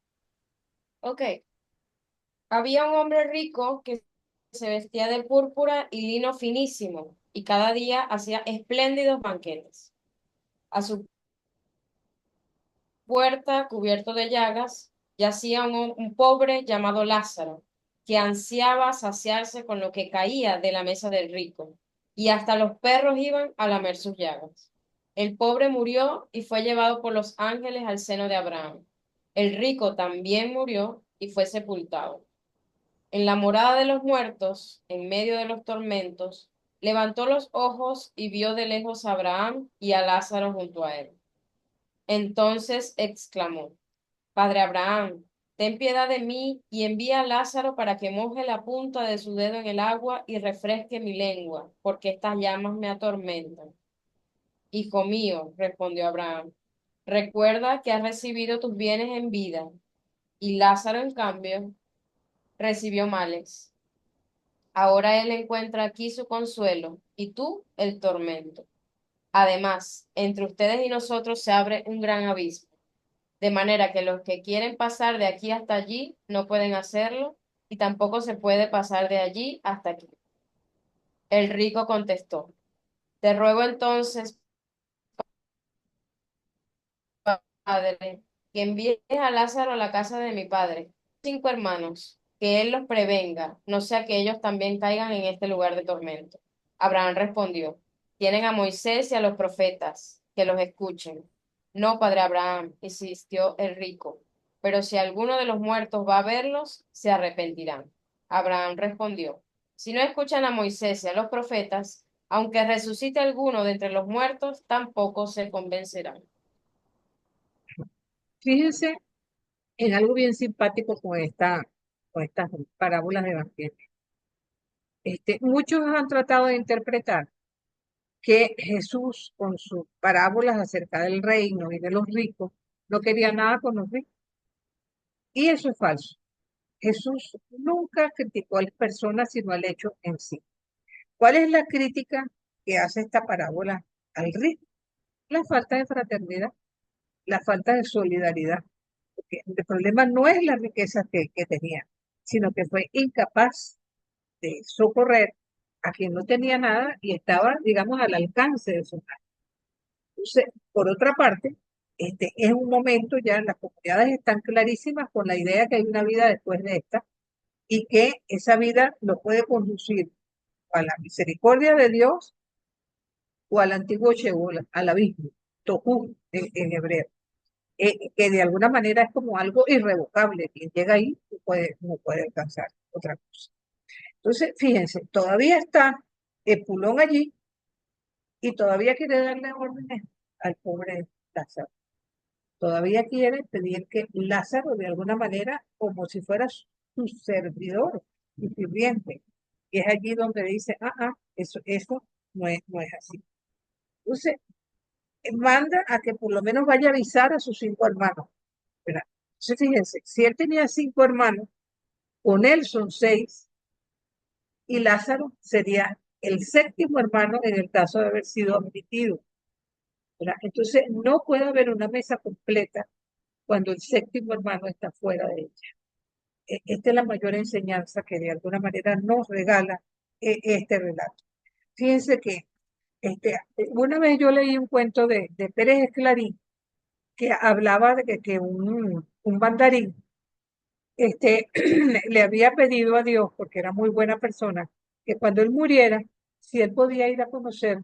Ok. Había un hombre rico que se vestía de púrpura y lino finísimo y cada día hacía espléndidos banquetes. A su puerta, cubierto de llagas, yacía un pobre llamado Lázaro, que ansiaba saciarse con lo que caía de la mesa del rico, y hasta los perros iban a lamer sus llagas. El pobre murió y fue llevado por los ángeles al seno de Abraham. El rico también murió y fue sepultado. En la morada de los muertos, en medio de los tormentos, levantó los ojos y vio de lejos a Abraham y a Lázaro junto a él. Entonces exclamó: Padre Abraham, ten piedad de mí y envía a Lázaro para que moje la punta de su dedo en el agua y refresque mi lengua, porque estas llamas me atormentan. Hijo mío, respondió Abraham, recuerda que has recibido tus bienes en vida, y Lázaro, en cambio, recibió males. Ahora él encuentra aquí su consuelo, y tú el tormento. Además, entre ustedes y nosotros se abre un gran abismo, de manera que los que quieren pasar de aquí hasta allí no pueden hacerlo, y tampoco se puede pasar de allí hasta aquí. El rico contestó: Te ruego entonces, padre, que envíes a Lázaro a la casa de mi padre, 5 hermanos, que él los prevenga, no sea que ellos también caigan en este lugar de tormento. Abraham respondió: Tienen a Moisés y a los profetas, que los escuchen. No, padre Abraham, insistió el rico, pero si alguno de los muertos va a verlos, se arrepentirán. Abraham respondió: Si no escuchan a Moisés y a los profetas, aunque resucite alguno de entre los muertos, tampoco se convencerán. Fíjense en algo bien simpático con estas parábolas de Evangelio. Muchos han tratado de interpretar que Jesús, con sus parábolas acerca del reino y de los ricos, no quería nada con los ricos. Y eso es falso. Jesús nunca criticó a las personas, sino al hecho en sí. ¿Cuál es la crítica que hace esta parábola al rico? La falta de fraternidad, la falta de solidaridad. Porque el problema no es la riqueza que tenía, sino que fue incapaz de socorrer a quien no tenía nada y estaba, digamos, al alcance de su mano. Entonces, por otra parte, es un momento, ya las comunidades están clarísimas con la idea que hay una vida después de esta y que esa vida lo puede conducir a la misericordia de Dios o al antiguo Sheol, al abismo, Tohu en hebreo, que de alguna manera es como algo irrevocable. Quien llega ahí no puede alcanzar otra cosa. Entonces, fíjense, todavía está el Pulón allí y todavía quiere darle órdenes al pobre Lázaro. Todavía quiere pedir que Lázaro, de alguna manera, como si fuera su servidor y sirviente. Y es allí donde dice, eso no es así. Entonces, manda a que por lo menos vaya a avisar a sus 5 hermanos. ¿Verdad? Entonces, fíjense, si él tenía 5 hermanos, con él son 6, y Lázaro sería el 7.º hermano en el caso de haber sido admitido. ¿Verdad? Entonces, no puede haber una mesa completa cuando el 7.º hermano está fuera de ella. Esta es la mayor enseñanza que de alguna manera nos regala este relato. Fíjense que una vez yo leí un cuento de Pérez Esclarín que hablaba de que un mandarín le había pedido a Dios, porque era muy buena persona, que cuando él muriera, si él podía ir a conocer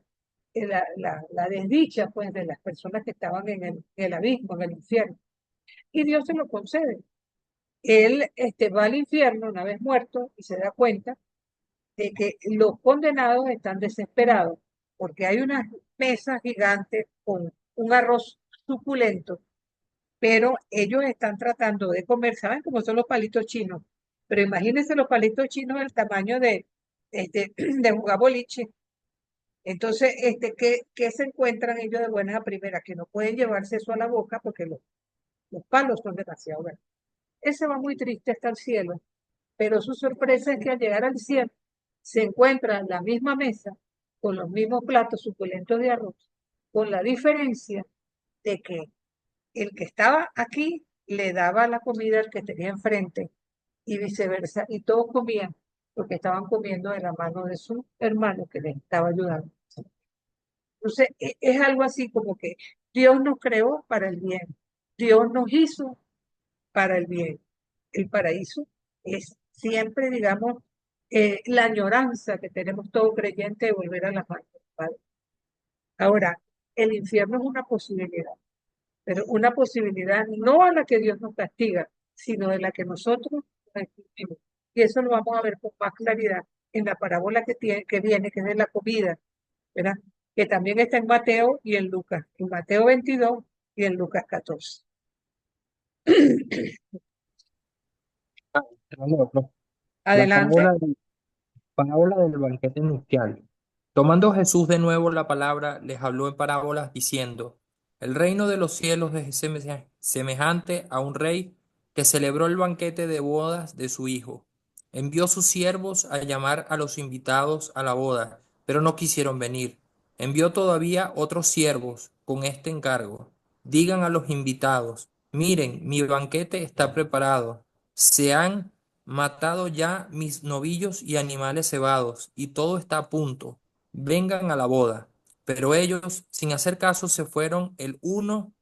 la desdicha pues, de las personas que estaban en el abismo, en el infierno. Y Dios se lo concede. Él va al infierno una vez muerto y se da cuenta de que los condenados están desesperados porque hay unas mesas gigantes con un arroz suculento, pero ellos están tratando de comer, ¿saben cómo son los palitos chinos? Pero imagínense los palitos chinos del tamaño de jugar boliche. Entonces, ¿qué se encuentran ellos de buenas a primeras? Que no pueden llevarse eso a la boca porque los palos son demasiado grandes. Él se va muy triste hasta el cielo, pero su sorpresa es que al llegar al cielo se encuentra en la misma mesa con los mismos platos suculentos de arroz, con la diferencia de que el que estaba aquí le daba la comida al que tenía enfrente y viceversa, y todos comían porque estaban comiendo de la mano de su hermano que les estaba ayudando. Entonces, es algo así como que Dios nos creó para el bien, Dios nos hizo para el bien. El paraíso es siempre, digamos, la añoranza que tenemos todo creyente de volver a la manos del Padre. Ahora, el infierno es una posibilidad, pero una posibilidad no a la que Dios nos castiga, sino de la que nosotros nos excluimos. Y eso lo vamos a ver con más claridad en la parábola que viene, que es de la comida, ¿verdad? Que también está en Mateo y en Lucas, en Mateo 22 y en Lucas 14. Leo, pues, la Adelante. parábola del banquete nupcial. Tomando Jesús de nuevo la palabra, les habló en parábolas diciendo, el reino de los cielos es semejante a un rey que celebró el banquete de bodas de su hijo. Envió sus siervos a llamar a los invitados a la boda, pero no quisieron venir. Envió todavía otros siervos con este encargo. Digan a los invitados, miren, mi banquete está preparado. Se han matado ya mis novillos y animales cebados, y todo está a punto. Vengan a la boda. Pero ellos, sin hacer caso, se fueron el uno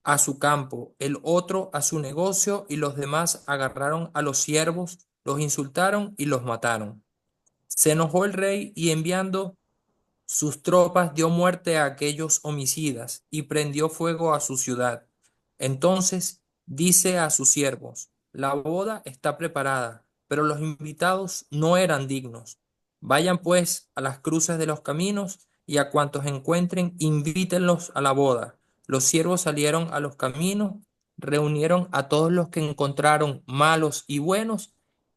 a su campo, el otro a su negocio, y los demás agarraron a los siervos, los insultaron y los mataron. Se enojó el rey y enviando sus tropas dio muerte a aquellos homicidas y prendió fuego a su ciudad. Entonces dice a sus siervos, la boda está preparada, pero los invitados no eran dignos. Vayan pues a las cruces de los caminos y a cuantos encuentren, invítenlos a la boda. Los siervos salieron a los caminos, reunieron a todos los que encontraron, malos y buenos,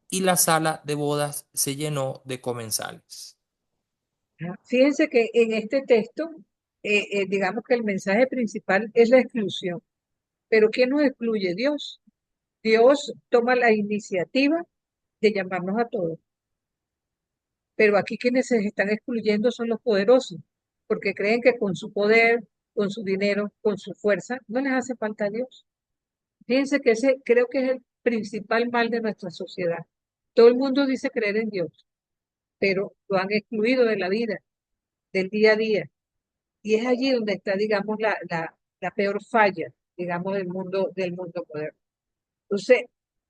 y la sala de bodas se llenó de comensales. Fíjense que en este texto, digamos que el mensaje principal es la exclusión. Pero ¿quién nos excluye? Dios. Dios toma la iniciativa de llamarnos a todos. Pero aquí quienes se están excluyendo son los poderosos, porque creen que con su poder, con su dinero, con su fuerza, no les hace falta a Dios. Fíjense que ese creo que es el principal mal de nuestra sociedad. Todo el mundo dice creer en Dios, pero lo han excluido de la vida, del día a día. Y es allí donde está, digamos, la peor falla, digamos, del mundo moderno. Entonces,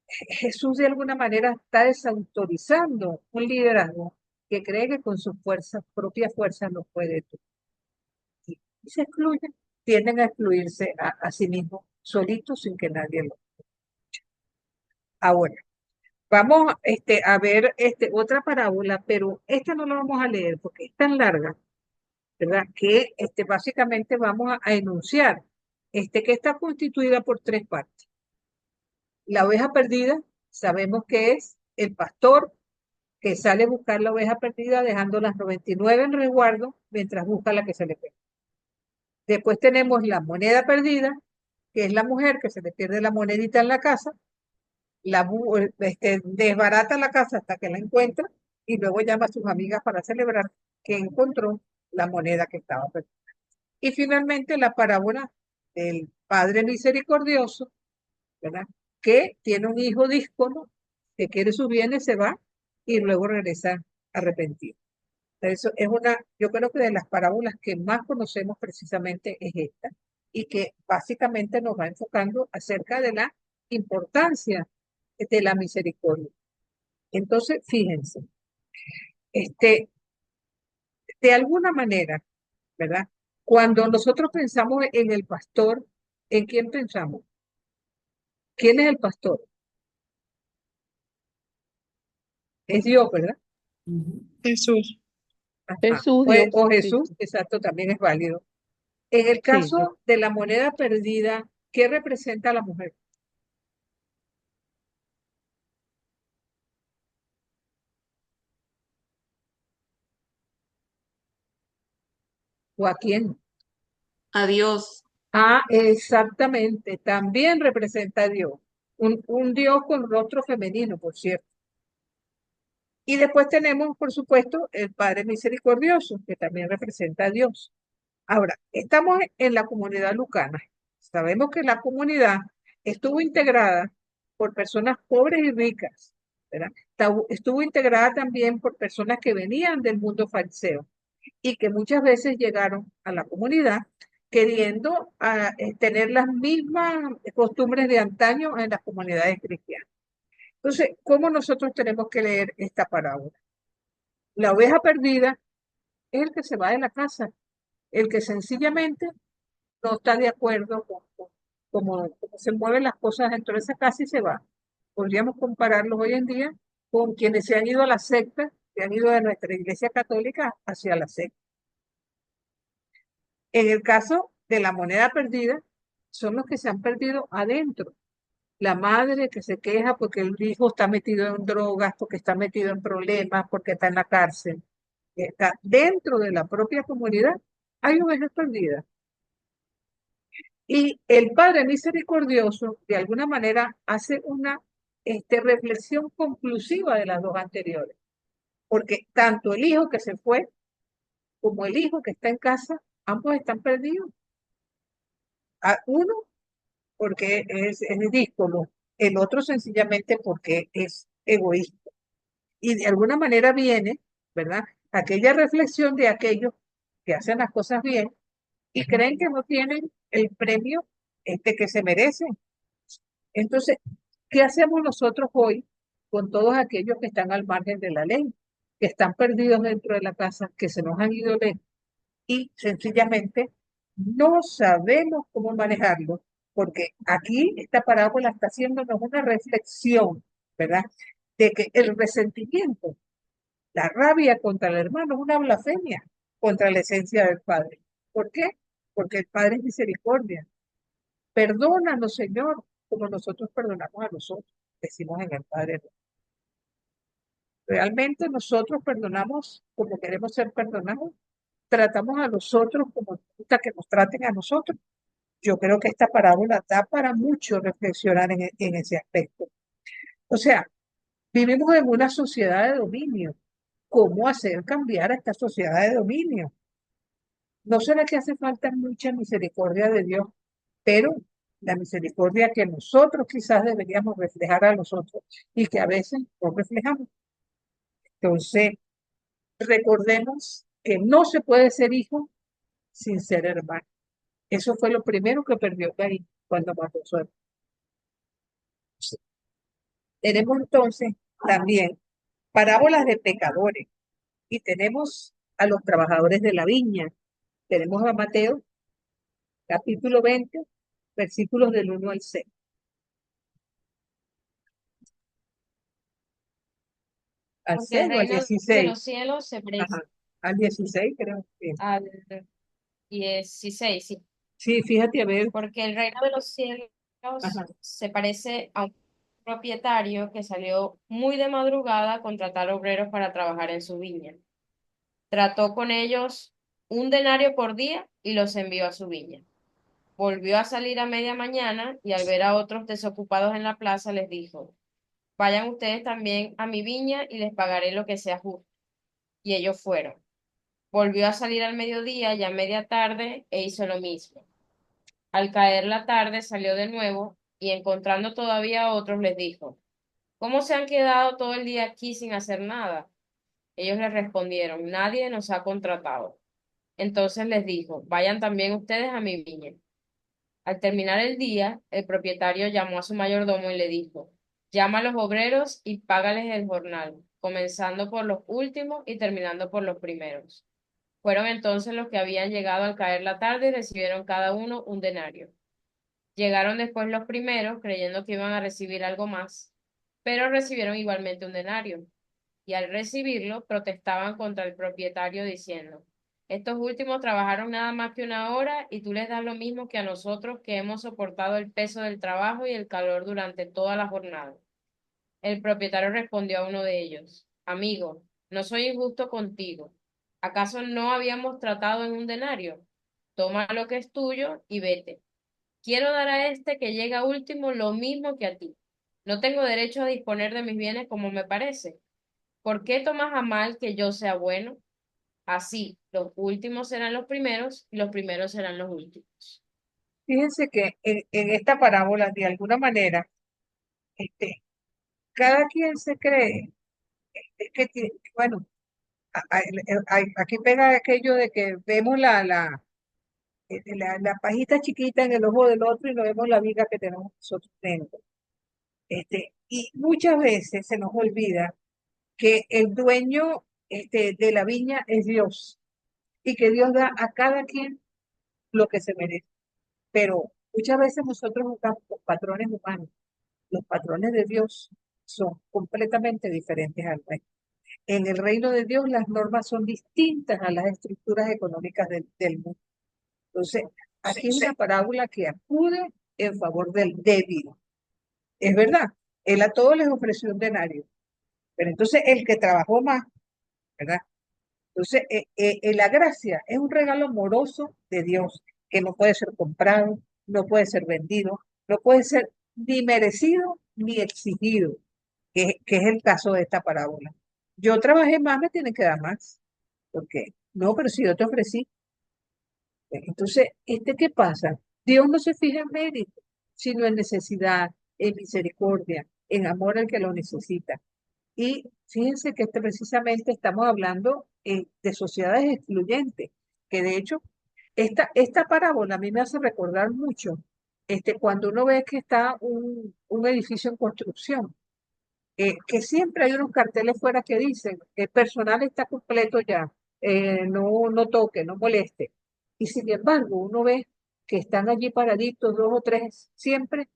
Jesús de alguna manera está desautorizando un liderazgo que cree que con su fuerza, propia fuerza, no puede todo. Y se excluyen, tienden a excluirse a sí mismos, solitos, sin que nadie lo. Ahora, vamos a ver otra parábola, pero esta no la vamos a leer porque es tan larga, ¿verdad? Que básicamente vamos a enunciar que está constituida por tres partes. La oveja perdida, sabemos que es el pastor que sale a buscar la oveja perdida dejando las 99 en resguardo mientras busca la que se le pierde. Después tenemos la moneda perdida, que es la mujer que se le pierde la monedita en la casa, desbarata la casa hasta que la encuentra y luego llama a sus amigas para celebrar que encontró la moneda que estaba perdida. Y finalmente la parábola del Padre Misericordioso, ¿verdad? Que tiene un hijo díscolo que quiere sus bienes, se va y luego regresa arrepentido. Eso es yo creo que de las parábolas que más conocemos precisamente es esta, y que básicamente nos va enfocando acerca de la importancia de la misericordia. Entonces, fíjense, de alguna manera, ¿verdad? Cuando nosotros pensamos en el pastor, ¿en quién pensamos? ¿Quién es el pastor? Es Dios, ¿verdad? Jesús. Ajá. Jesús, Dios, O sí, Jesús, exacto, también es válido. En el sí, Dios. caso de la moneda perdida, ¿qué representa a la mujer? ¿O a quién? Adiós. Ah, exactamente, también representa a Dios. Un Dios con rostro femenino, por cierto. Y después tenemos, por supuesto, el Padre Misericordioso, que también representa a Dios. Ahora, estamos en la comunidad lucana. Sabemos que la comunidad estuvo integrada por personas pobres y ricas, ¿verdad? Estuvo integrada también por personas que venían del mundo fariseo y que muchas veces llegaron a la comunidad queriendo tener las mismas costumbres de antaño en las comunidades cristianas. Entonces, ¿cómo nosotros tenemos que leer esta parábola? La oveja perdida es el que se va de la casa, el que sencillamente no está de acuerdo con cómo se mueven las cosas dentro de esa casa y se va. Podríamos compararlos hoy en día con quienes se han ido a la secta, que han ido de nuestra iglesia católica hacia la secta. En el caso de la moneda perdida, son los que se han perdido adentro. La madre que se queja porque el hijo está metido en drogas, porque está metido en problemas, porque está en la cárcel. Está dentro de la propia comunidad, hay ovejas perdidas. Y el Padre Misericordioso, de alguna manera, hace una reflexión conclusiva de las dos anteriores. Porque tanto el hijo que se fue como el hijo que está en casa, ambos están perdidos. Uno porque es díscolo, el otro sencillamente porque es egoísta. Y de alguna manera viene, ¿verdad? Aquella reflexión de aquellos que hacen las cosas bien y creen que no tienen el premio que se merecen. Entonces, ¿qué hacemos nosotros hoy con todos aquellos que están al margen de la ley, que están perdidos dentro de la casa, que se nos han ido lejos y sencillamente no sabemos cómo manejarlo? Porque aquí esta parábola está haciéndonos una reflexión, ¿verdad? De que el resentimiento, la rabia contra el hermano es una blasfemia contra la esencia del Padre. ¿Por qué? Porque el Padre es misericordia. Perdónanos, Señor, como nosotros perdonamos a nosotros, decimos en el Padre. Realmente nosotros perdonamos como queremos ser perdonados, tratamos a los otros como nos gusta que nos traten a nosotros. Yo creo que esta parábola da para mucho reflexionar en ese aspecto. O sea, vivimos en una sociedad de dominio. ¿Cómo hacer cambiar a esta sociedad de dominio? ¿No será que hace falta mucha misericordia de Dios? Pero la misericordia que nosotros quizás deberíamos reflejar a los otros y que a veces no reflejamos. Entonces, recordemos que no se puede ser hijo sin ser hermano. Eso fue lo primero que perdió Caín cuando mató a su hermano. Tenemos entonces también parábolas de pecadores y tenemos a los trabajadores de la viña. Tenemos a Mateo, capítulo 20, versículos del 1 al 6. Al Porque el 6 o al reino de 16. los cielos se parece Ajá. Al 16 creo que. al 16, sí. Sí, fíjate, a ver. Porque el reino de los cielos Ajá. se parece a un propietario que salió muy de madrugada a contratar obreros para trabajar en su viña. Trató con ellos 1 denario por día y los envió a su viña. Volvió a salir a media mañana y al ver a otros desocupados en la plaza les dijo: vayan ustedes también a mi viña y les pagaré lo que sea justo. Y ellos fueron. Volvió a salir al mediodía, ya media tarde, e hizo lo mismo. Al caer la tarde salió de nuevo y encontrando todavía a otros les dijo: ¿cómo se han quedado todo el día aquí sin hacer nada? Ellos le respondieron: nadie nos ha contratado. Entonces les dijo: vayan también ustedes a mi viña. Al terminar el día, el propietario llamó a su mayordomo y le dijo: llama a los obreros y págales el jornal, comenzando por los últimos y terminando por los primeros. Fueron entonces los que habían llegado al caer la tarde y recibieron cada uno 1 denario. Llegaron después los primeros, creyendo que iban a recibir algo más, pero recibieron igualmente 1 denario. Y al recibirlo, protestaban contra el propietario diciendo: estos últimos trabajaron nada más que 1 hora y tú les das lo mismo que a nosotros, que hemos soportado el peso del trabajo y el calor durante toda la jornada. El propietario respondió a uno de ellos: amigo, no soy injusto contigo. ¿Acaso no habíamos tratado en 1 denario? Toma lo que es tuyo y vete. Quiero dar a este que llega último lo mismo que a ti. No tengo derecho a disponer de mis bienes como me parece. ¿Por qué tomas a mal que yo sea bueno? Así, los últimos serán los primeros y los primeros serán los últimos. Fíjense que en esta parábola, de alguna manera, este, cada quien se cree bueno, aquí pega aquello de que vemos la pajita chiquita en el ojo del otro y no vemos la viga que tenemos nosotros dentro. Y muchas veces se nos olvida que el dueño de la viña es Dios y que Dios da a cada quien lo que se merece. Pero muchas veces nosotros buscamos los patrones humanos. Los patrones de Dios son completamente diferentes al resto. En el reino de Dios las normas son distintas a las estructuras económicas del mundo. Entonces, aquí es una parábola que acude en favor del débil. Es verdad, él a todos les ofreció un denario, pero entonces el que trabajó más, ¿verdad? Entonces, la gracia es un regalo amoroso de Dios que no puede ser comprado, no puede ser vendido, no puede ser ni merecido ni exigido, que es el caso de esta parábola. Yo trabajé más, me tienen que dar más. ¿Por qué? No, pero si yo te ofrecí. Entonces, ¿qué pasa? Dios no se fija en mérito, sino en necesidad, en misericordia, en amor al que lo necesita. Y fíjense que precisamente estamos hablando de sociedades excluyentes, que de hecho, esta parábola a mí me hace recordar mucho cuando uno ve que está un edificio en construcción, que siempre hay unos carteles fuera que dicen, el personal está completo ya, no toque, no moleste. Y sin embargo, uno ve que están allí paraditos, dos o tres, siempre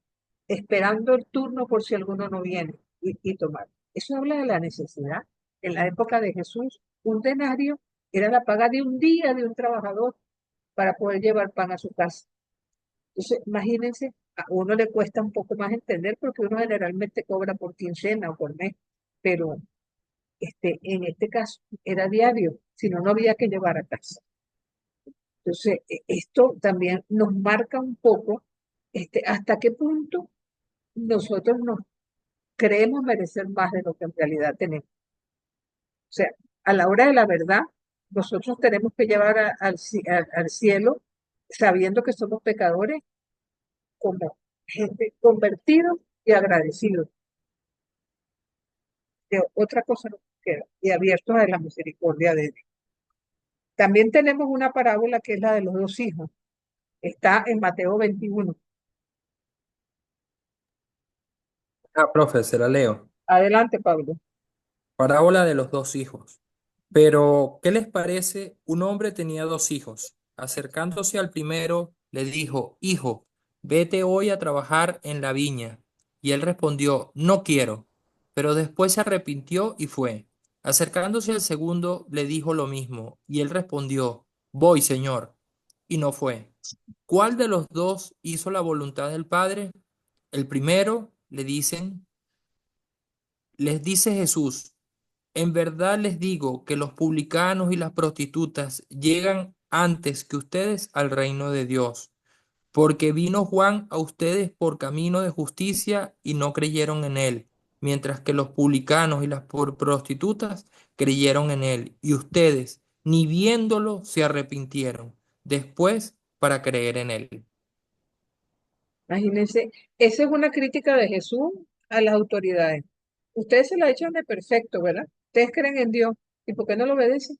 esperando el turno por si alguno no viene y tomar. Eso habla de la necesidad. En la época de Jesús, un denario era la paga de un día de un trabajador para poder llevar pan a su casa. Entonces, imagínense, a uno le cuesta un poco más entender porque uno generalmente cobra por quincena o por mes, pero en este caso era diario, si no, no había que llevar a casa. Entonces, esto también nos marca un poco hasta qué punto nosotros nos creemos merecer más de lo que en realidad tenemos. O sea, a la hora de la verdad, nosotros tenemos que llevar al cielo sabiendo que somos pecadores como gente convertidos y agradecidos. De otra cosa no queda, y abiertos a la misericordia de Dios. También tenemos una parábola que es la de los dos hijos. Está en Mateo 21. Profe, se la leo. Adelante, Pablo. Parábola de los dos hijos. Pero, ¿qué les parece? Un hombre tenía dos hijos. Acercándose al primero, le dijo, Hijo, vete hoy a trabajar en la viña. Y él respondió, No quiero. Pero después se arrepintió y fue. Acercándose al segundo, le dijo lo mismo. Y él respondió, Voy, señor. Y no fue. ¿Cuál de los dos hizo la voluntad del Padre? El primero, les dice Jesús. En verdad les digo que los publicanos y las prostitutas llegan antes que ustedes al reino de Dios, porque vino Juan a ustedes por camino de justicia y no creyeron en él, mientras que los publicanos y las prostitutas creyeron en él, y ustedes, ni viéndolo, se arrepintieron después para creer en él. Imagínense, esa es una crítica de Jesús a las autoridades. Ustedes se la echan de perfecto, ¿verdad? Ustedes creen en Dios. ¿Y por qué no lo obedecen?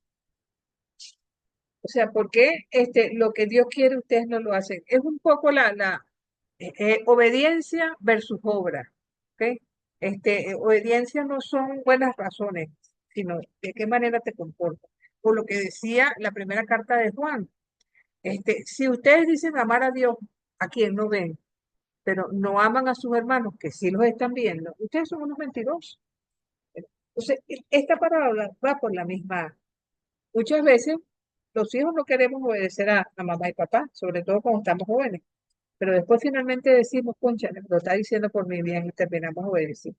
O sea, ¿por qué lo que Dios quiere ustedes no lo hacen? Es un poco la obediencia versus obra. ¿Ok? Obediencia no son buenas razones, sino de qué manera te comportas. Por lo que decía la primera carta de Juan. Si ustedes dicen amar a Dios, a quien no ven, pero no aman a sus hermanos, que sí los están viendo, ustedes son unos mentirosos. Entonces, esta parábola va por la misma. Muchas veces los hijos no queremos obedecer a mamá y papá, sobre todo cuando estamos jóvenes, pero después finalmente decimos, concha, lo está diciendo por mi bien y terminamos obedeciendo.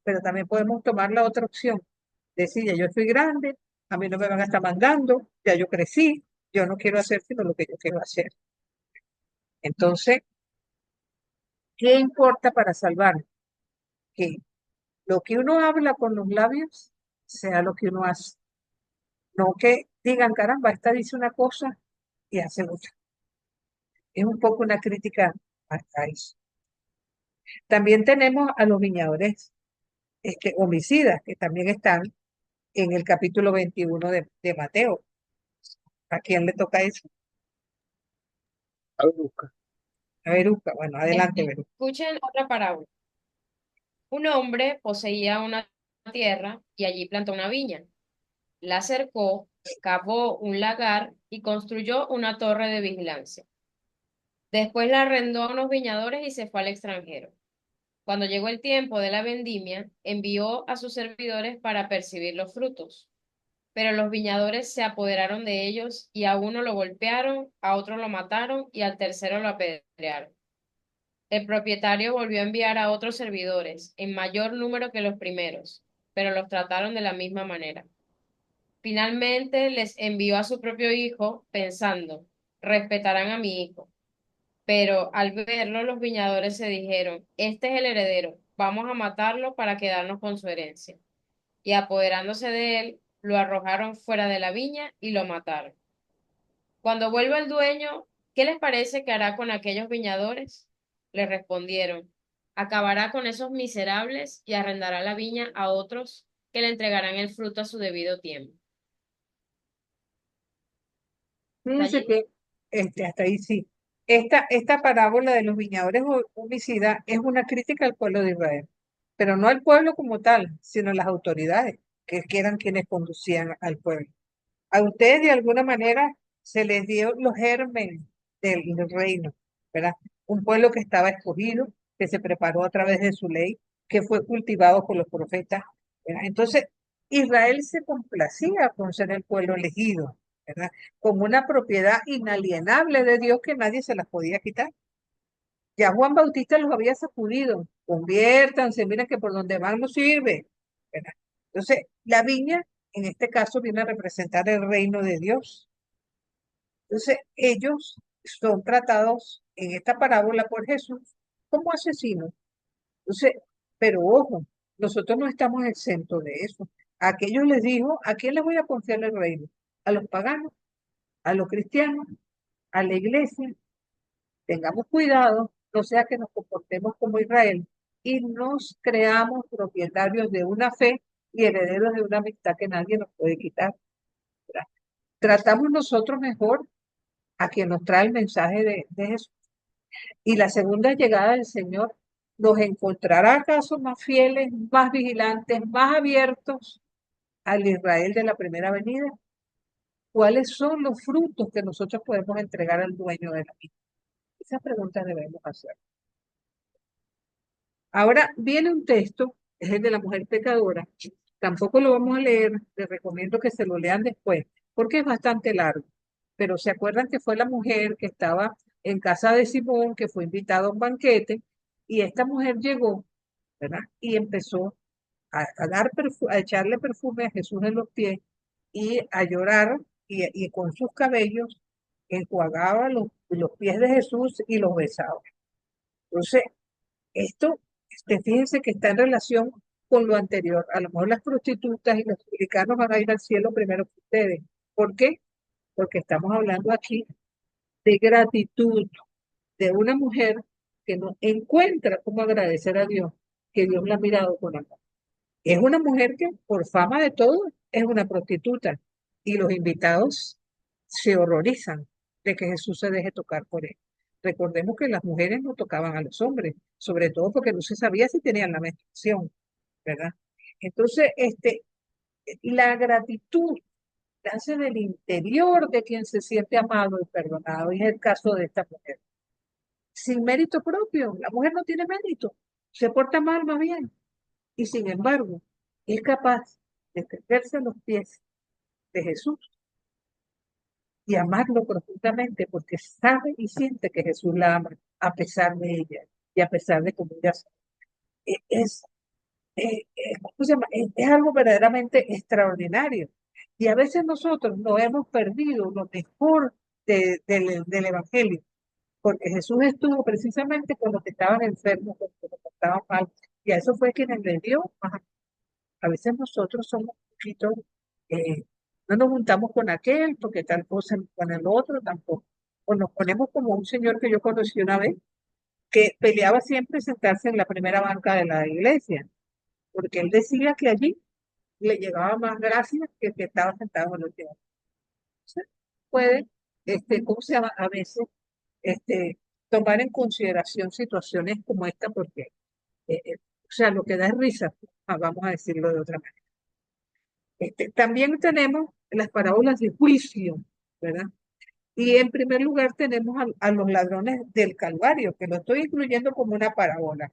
Pero también podemos tomar la otra opción, decir, ya yo estoy grande, a mí no me van a estar mandando, ya yo crecí, yo no quiero hacer sino lo que yo quiero hacer. Entonces, ¿qué importa para salvar? Que lo que uno habla con los labios sea lo que uno hace. No que digan, caramba, esta dice una cosa y hace otra. Es un poco una crítica a eso. También tenemos a los viñadores. homicidas, que también están en el capítulo 21 de Mateo. ¿A quién le toca eso? A ver, busca. A Veruca. Bueno, adelante, Veruca. Escuchen otra parábola. Un hombre poseía una tierra y allí plantó una viña. La cercó, cavó un lagar y construyó una torre de vigilancia. Después la arrendó a unos viñadores y se fue al extranjero. Cuando llegó el tiempo de la vendimia, envió a sus servidores para percibir los frutos. Pero los viñadores se apoderaron de ellos y a uno lo golpearon, a otro lo mataron y al tercero lo apedrearon. El propietario volvió a enviar a otros servidores, en mayor número que los primeros, pero los trataron de la misma manera. Finalmente les envió a su propio hijo, pensando, respetarán a mi hijo. Pero al verlo, los viñadores se dijeron, este es el heredero, vamos a matarlo para quedarnos con su herencia. Y apoderándose de él, lo arrojaron fuera de la viña y lo mataron. Cuando vuelva el dueño, ¿qué les parece que hará con aquellos viñadores? Le respondieron, acabará con esos miserables y arrendará la viña a otros que le entregarán el fruto a su debido tiempo. ¿Está Fíjense allí? que hasta ahí sí. Esta parábola de los viñadores homicidas es una crítica al pueblo de Israel, pero no al pueblo como tal, sino a las autoridades, que eran quienes conducían al pueblo. A ustedes de alguna manera se les dio los gérmenes del reino, ¿verdad? Un pueblo que estaba escogido, que se preparó a través de su ley, que fue cultivado por los profetas, ¿verdad? Entonces, Israel se complacía con ser el pueblo elegido, ¿verdad? Como una propiedad inalienable de Dios que nadie se las podía quitar. Ya Juan Bautista los había sacudido, conviértanse, miren que por donde van no sirve, ¿verdad? Entonces, la viña, en este caso, viene a representar el reino de Dios. Entonces, ellos son tratados en esta parábola por Jesús como asesinos. Entonces, pero ojo, nosotros no estamos exentos de eso. A aquellos les dijo, ¿a quién les voy a confiar el reino? ¿A los paganos? ¿A los cristianos? ¿A la iglesia? Tengamos cuidado, no sea que nos comportemos como Israel y nos creamos propietarios de una fe y herederos de una amistad que nadie nos puede quitar. ¿Verdad? Tratamos nosotros mejor a quien nos trae el mensaje de Jesús. Y la segunda llegada del Señor nos encontrará acaso más fieles, más vigilantes, más abiertos al Israel de la primera venida. ¿Cuáles son los frutos que nosotros podemos entregar al dueño de la vida? Esa pregunta debemos hacer. Ahora viene un texto, es el de la mujer pecadora. Tampoco lo vamos a leer, les recomiendo que se lo lean después, porque es bastante largo. Pero se acuerdan que fue la mujer que estaba en casa de Simón, que fue invitada a un banquete, y esta mujer llegó, ¿verdad? Y empezó a echarle perfume a Jesús en los pies y a llorar, y con sus cabellos enjuagaba los pies de Jesús y los besaba. Entonces, esto, fíjense que está en relación con lo anterior. A lo mejor las prostitutas y los publicanos van a ir al cielo primero que ustedes. ¿Por qué? Porque estamos hablando aquí de gratitud de una mujer que no encuentra cómo agradecer a Dios, que Dios la ha mirado con amor. Es una mujer que, por fama de todo, es una prostituta. Y los invitados se horrorizan de que Jesús se deje tocar por él. Recordemos que las mujeres no tocaban a los hombres, sobre todo porque no se sabía si tenían la menstruación, ¿verdad? Entonces, la gratitud nace del interior de quien se siente amado y perdonado, y es el caso de esta mujer. Sin mérito propio, la mujer no tiene mérito, se porta mal más bien, y sin embargo, es capaz de tenderse a los pies de Jesús y amarlo profundamente porque sabe y siente que Jesús la ama a pesar de ella y a pesar de cómo ella es, ¿cómo se llama? Es algo verdaderamente extraordinario. Y a veces nosotros nos hemos perdido lo mejor del Evangelio, porque Jesús estuvo precisamente cuando te estaban enfermos, cuando te estaban mal, y a eso fue quien le dio. A veces nosotros somos un poquito, eh, no nos juntamos con aquel, porque tal cosa con el otro tampoco. O nos ponemos como un señor que yo conocí una vez, que peleaba siempre sentarse en la primera banca de la iglesia. porque él decía que allí le llegaba más gracia que el que estaba sentado en el último. Entonces, puede, ¿cómo se llama? A veces, tomar en consideración situaciones como esta, porque, o sea, lo que da es risa, vamos a decirlo de otra manera. También tenemos las parábolas de juicio, ¿verdad? Y en primer lugar tenemos a los ladrones del Calvario, que lo estoy incluyendo como una parábola.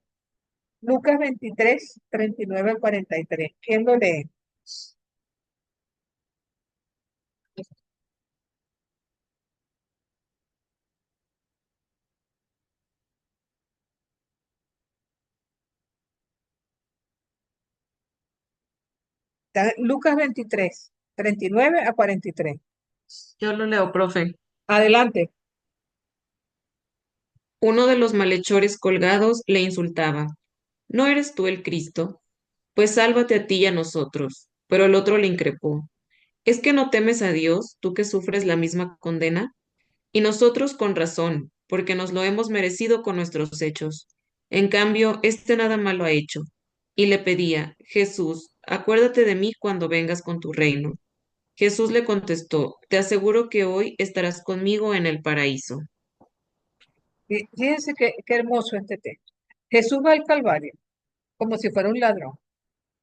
Lucas 23, 39 al 43. ¿Quién lo lee? Está Lucas 23, 39 a 43. Yo lo leo, profe. Adelante. Uno de los malhechores colgados le insultaba. ¿No eres tú el Cristo? Pues sálvate a ti y a nosotros. Pero el otro le increpó. ¿Es que no temes a Dios, tú que sufres la misma condena? Y nosotros con razón, porque nos lo hemos merecido con nuestros hechos. En cambio, este nada malo ha hecho. Y le pedía, Jesús, acuérdate de mí cuando vengas con tu reino. Jesús le contestó, te aseguro que hoy estarás conmigo en el paraíso. Fíjense qué hermoso este texto. Jesús va al Calvario como si fuera un ladrón,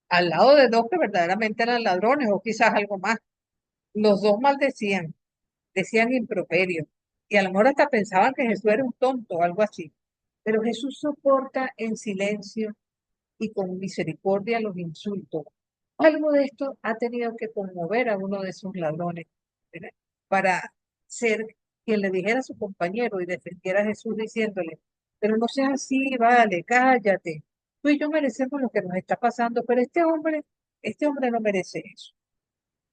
al lado de dos que verdaderamente eran ladrones o quizás algo más. Los dos maldecían, decían improperio y a lo mejor hasta pensaban que Jesús era un tonto o algo así. Pero Jesús soporta en silencio y con misericordia los insultos. Algo de esto ha tenido que conmover a uno de esos ladrones, ¿verdad? Para ser quien le dijera a su compañero y defendiera a Jesús diciéndole, pero no seas así, vale, cállate. Tú y yo merecemos lo que nos está pasando, pero este hombre no merece eso,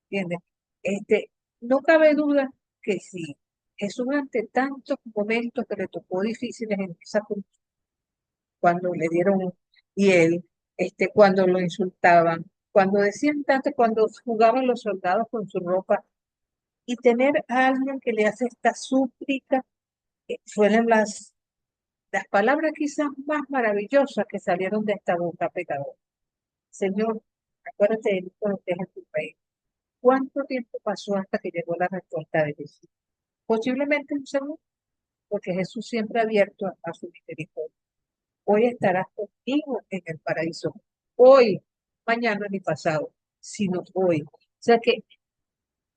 ¿entiendes? Este, no cabe duda que si Jesús ante tantos momentos que le tocó difíciles en esa cruz, cuando le dieron hiel, cuando lo insultaban, cuando decían tanto, cuando jugaban los soldados con su ropa, y tener a alguien que le hace esta súplica, fueron las palabras quizás más maravillosas que salieron de esta boca pecadora. Señor, acuérdate de mí cuando estés en tu reino. ¿Cuánto tiempo pasó hasta que llegó la respuesta de Jesús? Posiblemente un segundo, porque Jesús siempre ha abierto a su misericordia. Hoy estarás contigo en el paraíso. Hoy, mañana ni pasado, sino hoy. O sea que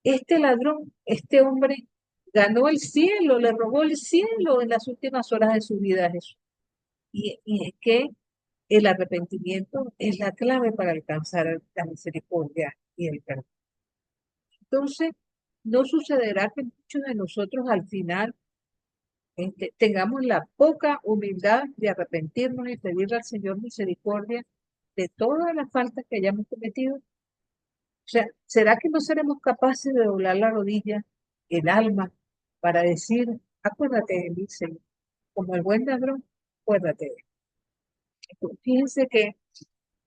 este ladrón, este hombre, ganó el cielo, le robó el cielo en las últimas horas de su vida a Jesús. Y es que el arrepentimiento es la clave para alcanzar la misericordia y el perdón. Entonces, no sucederá que muchos de nosotros al final tengamos la poca humildad de arrepentirnos y pedirle al Señor misericordia de todas las faltas que hayamos cometido. O sea, ¿será que no seremos capaces de doblar la rodilla, el alma, para decir, acuérdate de mí, Señor, como el buen ladrón, acuérdate de mí? Fíjense que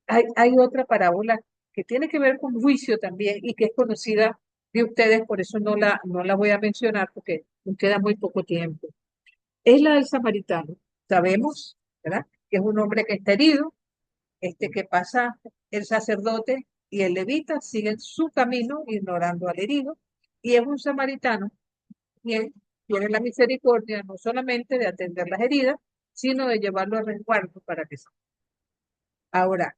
hay otra parábola que tiene que ver con juicio también y que es conocida de ustedes, por eso no la voy a mencionar porque nos queda muy poco tiempo. Es la del samaritano. Sabemos, ¿verdad? Que es un hombre que está herido, que pasa el sacerdote y el levita siguen su camino ignorando al herido, y es un samaritano quien tiene la misericordia no solamente de atender las heridas, sino de llevarlo a resguardo para que se. Ahora,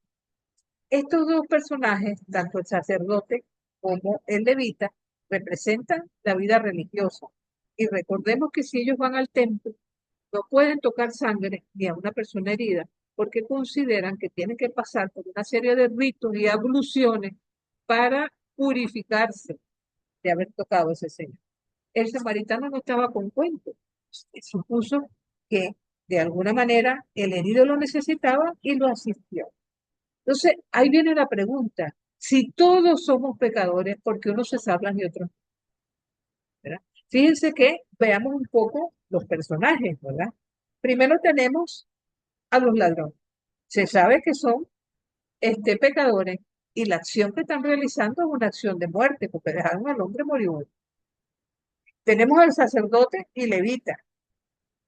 estos dos personajes, tanto el sacerdote como el levita, representan la vida religiosa. Y recordemos que si ellos van al templo, no pueden tocar sangre ni a una persona herida porque consideran que tienen que pasar por una serie de ritos y abluciones para purificarse de haber tocado ese señor. El samaritano no estaba con cuento. Supuso que de alguna manera el herido lo necesitaba y lo asistió. Entonces, ahí viene la pregunta. Si todos somos pecadores, ¿por qué unos se salvan y otros no? ¿Verdad? Fíjense que veamos un poco los personajes, ¿verdad? Primero tenemos a los ladrones. Se sabe que son pecadores y la acción que están realizando es una acción de muerte porque dejaron al hombre moribundo. Tenemos al sacerdote y levita.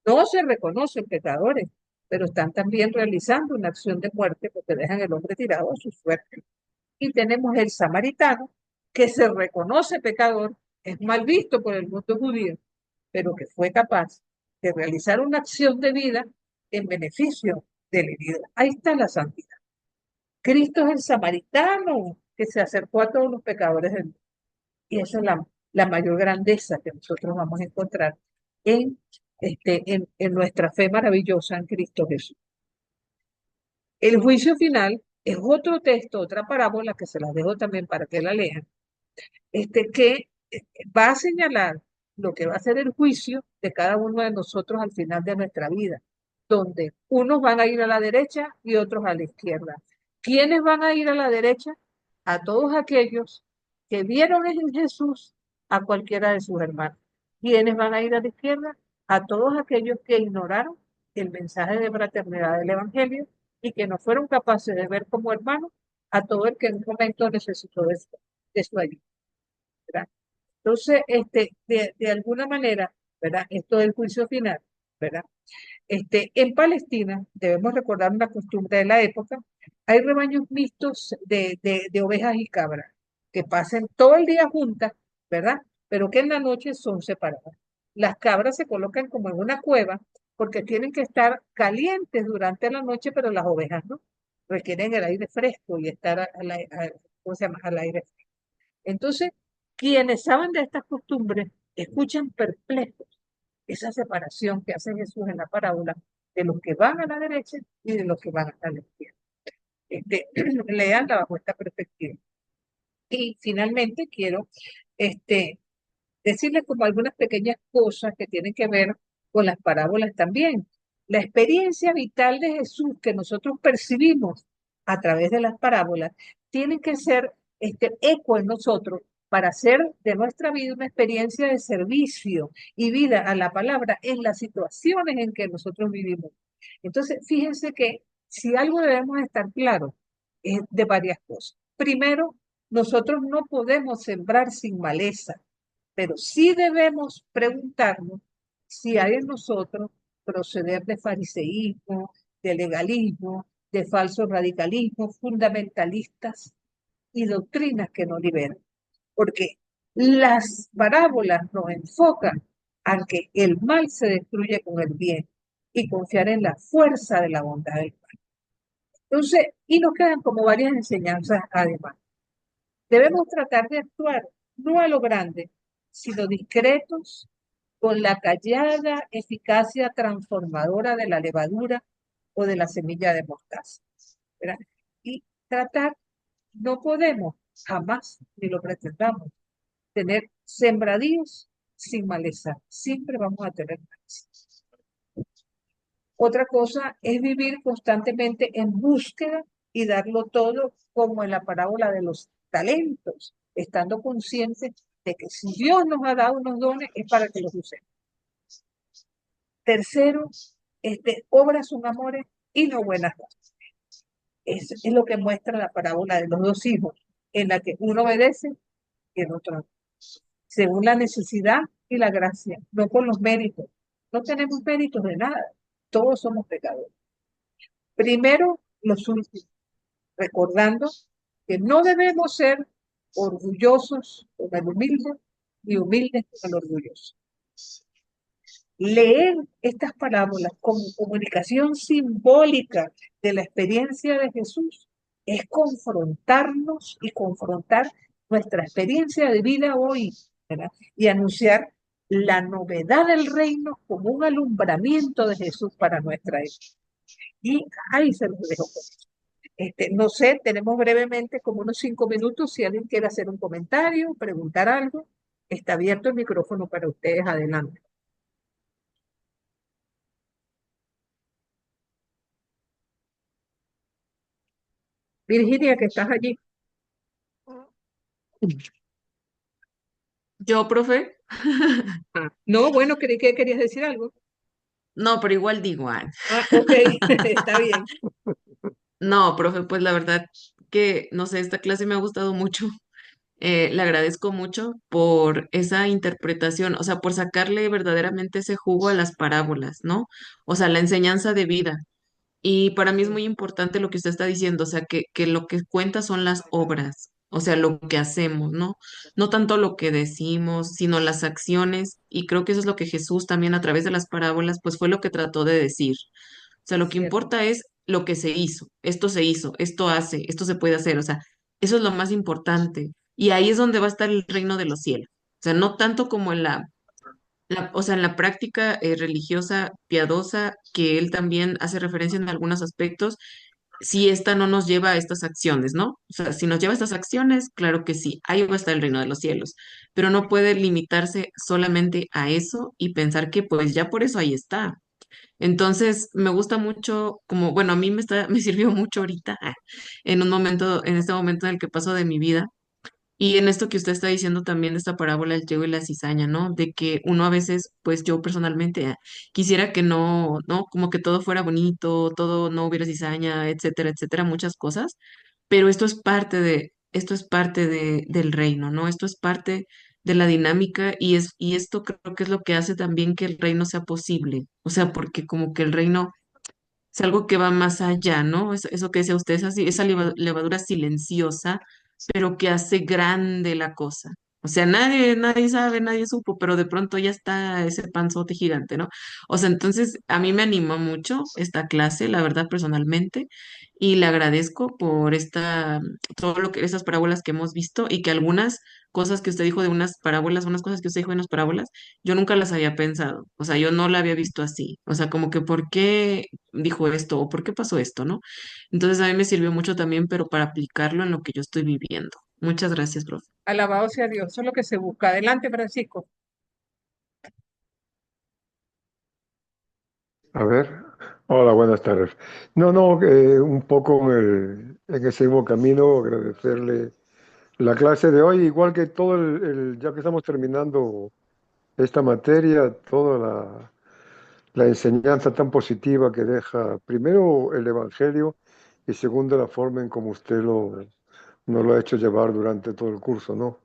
No se reconocen pecadores, pero están también realizando una acción de muerte porque dejan el hombre tirado a su suerte. Y tenemos el samaritano, que se reconoce pecador, es mal visto por el mundo judío, pero que fue capaz de realizar una acción de vida en beneficio del herido. Ahí está la santidad. Cristo es el samaritano que se acercó a todos los pecadores del mundo. Y esa es la mayor grandeza que nosotros vamos a encontrar en, en nuestra fe maravillosa en Cristo Jesús. El juicio final es otro texto, otra parábola que se las dejo también para que la lean, que va a señalar lo que va a ser el juicio de cada uno de nosotros al final de nuestra vida, donde unos van a ir a la derecha y otros a la izquierda. ¿Quiénes van a ir a la derecha? A todos aquellos que vieron en Jesús a cualquiera de sus hermanos. ¿Quiénes van a ir a la izquierda? A todos aquellos que ignoraron el mensaje de fraternidad del Evangelio y que no fueron capaces de ver como hermanos a todo el que en un momento necesitó de su ayuda, ¿verdad? Entonces, de alguna manera, ¿verdad? Esto del juicio final, ¿verdad? En Palestina, debemos recordar una costumbre de la época, hay rebaños mixtos de ovejas y cabras que pasen todo el día juntas, ¿verdad? Pero que en la noche son separadas. Las cabras se colocan como en una cueva porque tienen que estar calientes durante la noche, pero las ovejas no. Requieren el aire fresco y estar ¿cómo se llama? Al aire fresco. Entonces, quienes saben de estas costumbres escuchan perplejos esa separación que hace Jesús en la parábola de los que van a la derecha y de los que van a la izquierda. Leanla bajo esta perspectiva. Y finalmente quiero decirles como algunas pequeñas cosas que tienen que ver con las parábolas también. La experiencia vital de Jesús que nosotros percibimos a través de las parábolas tiene que ser eco en nosotros para hacer de nuestra vida una experiencia de servicio y vida a la palabra en las situaciones en que nosotros vivimos. Entonces, fíjense que si algo debemos estar claro es de varias cosas. Primero, nosotros no podemos sembrar sin maleza, pero sí debemos preguntarnos si hay en nosotros proceder de fariseísmo, de legalismo, de falso radicalismo, fundamentalistas y doctrinas que nos liberan. Porque las parábolas nos enfocan a que el mal se destruye con el bien y confiar en la fuerza de la bondad del mal. Entonces, y nos quedan como varias enseñanzas además. Debemos tratar de actuar no a lo grande, sino discretos, con la callada eficacia transformadora de la levadura o de la semilla de mostaza, ¿verdad? Y tratar, no podemos jamás, ni lo pretendamos, tener sembradíos sin maleza. Siempre vamos a tener maleza. Otra cosa es vivir constantemente en búsqueda y darlo todo como en la parábola de los talentos, estando conscientes de que si Dios nos ha dado unos dones es para que los usemos. Tercero, obras son amores y no buenas cosas. Es lo que muestra la parábola de los dos hijos, en la que uno obedece y el otro no, según la necesidad y la gracia, no con los méritos. No tenemos méritos de nada, todos somos pecadores. Primero, los últimos, recordando que no debemos ser orgullosos con el humilde y humildes con el orgulloso. Leer estas parábolas como comunicación simbólica de la experiencia de Jesús es confrontarnos y confrontar nuestra experiencia de vida hoy, ¿verdad? Y anunciar la novedad del reino como un alumbramiento de Jesús para nuestra época. Y ahí se los dejo con eso. No sé, tenemos brevemente como unos 5 minutos. Si alguien quiere hacer un comentario, preguntar algo, está abierto el micrófono para ustedes. Adelante. Virginia, que estás allí. Yo, profe, No, bueno, creí que querías decir algo. no, pero igual digo, ay. Ok, está bien. No, profe, pues la verdad que, no sé, esta clase me ha gustado mucho. Le agradezco mucho por esa interpretación, o sea, por sacarle verdaderamente ese jugo a las parábolas, ¿no? O sea, la enseñanza de vida. Y para mí es Sí, muy importante lo que usted está diciendo, o sea, que lo que cuenta son las obras, o sea, lo que hacemos, ¿no? No tanto lo que decimos, sino las acciones. Y creo que eso es lo que Jesús también a través de las parábolas, pues fue lo que trató de decir. O sea, lo que cierto. importa es lo que se hizo, esto hace, esto se puede hacer, o sea, eso es lo más importante. Y ahí es donde va a estar el reino de los cielos. O sea, no tanto como en o sea, en la práctica religiosa piadosa, que él también hace referencia en algunos aspectos, si esta no nos lleva a estas acciones, ¿no? O sea, si nos lleva a estas acciones, claro que sí, ahí va a estar el reino de los cielos, pero no puede limitarse solamente a eso y pensar que pues ya por eso ahí está. Entonces, me gusta mucho, como, bueno, a mí me sirvió mucho ahorita, en un momento, en este momento en el que paso de mi vida y en esto que usted está diciendo también de esta parábola del trigo y la cizaña, ¿no? De que uno a veces, pues yo personalmente quisiera que no, ¿no? Como que todo fuera bonito, todo no hubiera cizaña, etcétera, etcétera, muchas cosas, pero esto es parte del reino, ¿no? Esto es parte de la dinámica y esto creo que es lo que hace también que el reino sea posible. O sea, porque como que el reino es algo que va más allá, ¿no? Eso que decía usted, esa levadura silenciosa, pero que hace grande la cosa. O sea, nadie sabe, nadie supo, pero de pronto ya está ese panzote gigante, ¿no? O sea, entonces a mí me animó mucho esta clase, la verdad, personalmente, y le agradezco por todo lo que, esas parábolas que hemos visto y que algunas cosas que usted dijo de unas parábolas, unas cosas que usted dijo de unas parábolas, yo nunca las había pensado. O sea, yo no la había visto así. O sea, como que ¿por qué dijo esto o por qué pasó esto, ¿no? Entonces a mí me sirvió mucho también, pero para aplicarlo en lo que yo estoy viviendo. Muchas gracias, profe. Alabado sea Dios, eso es lo que se busca. Adelante, Francisco. A ver, hola, buenas tardes. No, no, un poco en ese mismo camino, agradecerle la clase de hoy, igual que todo ya que estamos terminando esta materia, toda la enseñanza tan positiva que deja, primero el Evangelio y segundo la forma en cómo usted nos lo ha hecho llevar durante todo el curso, ¿no?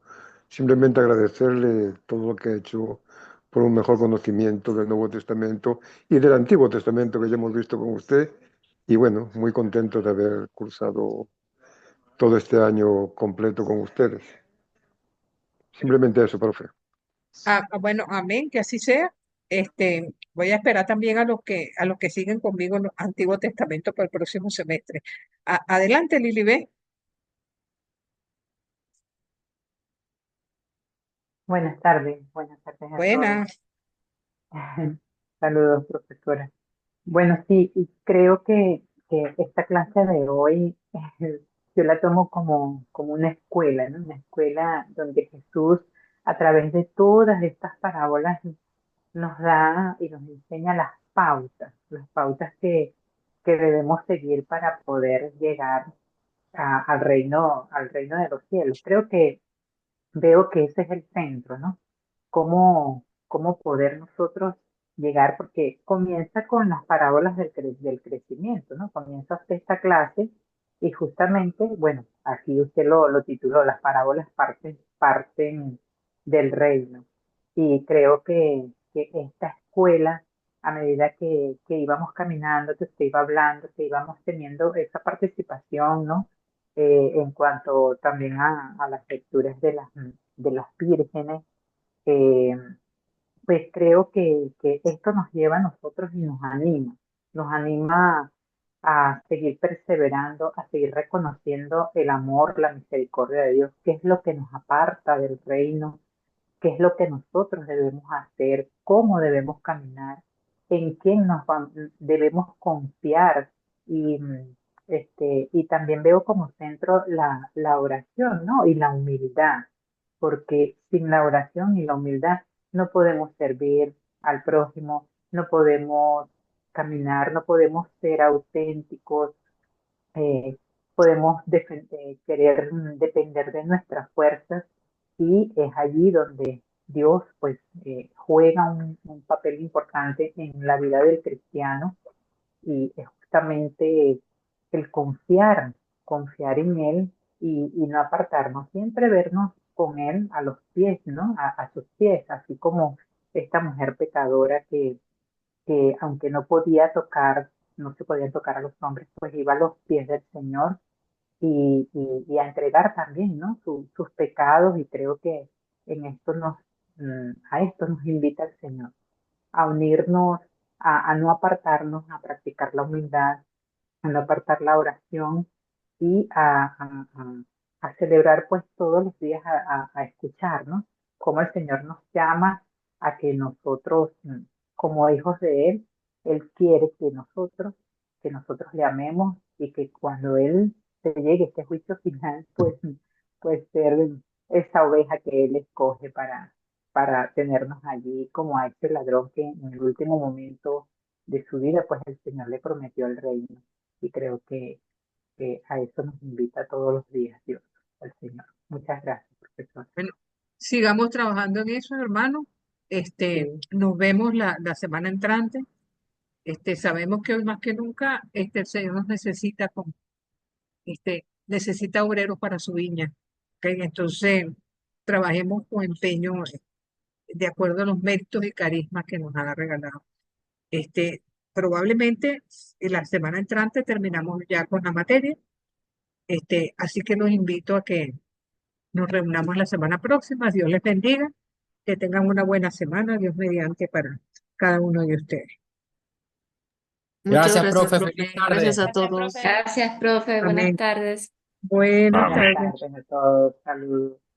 Simplemente agradecerle todo lo que ha hecho por un mejor conocimiento del Nuevo Testamento y del Antiguo Testamento que ya hemos visto con usted. Y bueno, muy contento de haber cursado todo este año completo con ustedes. Simplemente eso, profe. Bueno, amén, que así sea. Voy a esperar también a los que siguen conmigo en el Antiguo Testamento para el próximo semestre. Adelante, Lili. Buenas tardes a todos. Buenas. Saludos, profesora. Bueno, sí, y creo que esta clase de hoy yo la tomo como una escuela, ¿no? Una escuela donde Jesús, a través de todas estas parábolas, nos da y nos enseña las pautas que debemos seguir para poder llegar al reino de los cielos. Creo que veo que ese es el centro, ¿no? Cómo poder nosotros llegar, porque comienza con las parábolas del crecimiento, ¿no? Comienza usted esta clase y justamente, bueno, aquí usted lo tituló, las parábolas parten del reino. Y creo que esta escuela, a medida que íbamos caminando, que usted iba hablando, que íbamos teniendo esa participación, ¿no? En cuanto también a las lecturas de las vírgenes, eh, pues creo que esto nos lleva a nosotros y nos anima a seguir perseverando, a seguir reconociendo el amor, la misericordia de Dios, qué es lo que nos aparta del reino, qué es lo que nosotros debemos hacer, cómo debemos caminar, en quién debemos confiar y, y también veo como centro la oración, ¿no? Y la humildad, porque sin la oración y la humildad no podemos servir al prójimo, no podemos caminar, no podemos ser auténticos, eh, podemos querer depender de nuestras fuerzas y es allí donde Dios pues juega un papel importante en la vida del cristiano y es justamente el confiar en Él y no apartarnos, siempre vernos con Él a los pies, ¿no? A sus pies, así como esta mujer pecadora que aunque no podía tocar no se podían tocar a los hombres, pues iba a los pies del Señor y a entregar también, ¿no? Sus pecados, y creo que en esto a esto nos invita el Señor, a unirnos, a no apartarnos, a practicar la humildad, a no apartar la oración y a celebrar pues todos los días, a escuchar, ¿no? Cómo el Señor nos llama a que nosotros, como hijos de Él quiere que nosotros le amemos, y que cuando Él se llegue a este juicio final, pues ser esa oveja que Él escoge para tenernos allí, como a este ladrón que en el último momento de su vida, pues el Señor le prometió el reino. Y creo que a eso nos invita todos los días Dios, el Señor. Muchas gracias, profesor. Bueno, sigamos trabajando en eso, hermano. Sí, Nos vemos la semana entrante. Sabemos que hoy más que nunca, el Señor nos necesita necesita obreros para su viña. ¿Ok? Entonces, trabajemos con empeño, de acuerdo a los méritos y carismas que nos ha regalado. Probablemente en la semana entrante terminamos ya con la materia. Así que los invito a que nos reunamos la semana próxima. Dios les bendiga. Que tengan una buena semana. Dios mediante para cada uno de ustedes. Muchas Gracias, gracias, profe. profe. Feliz tarde. Gracias a Gracias, todos. profe. Gracias, profe. Buenas Amén. tardes. Buenas buenas tardes. tardes a todos. Saludos.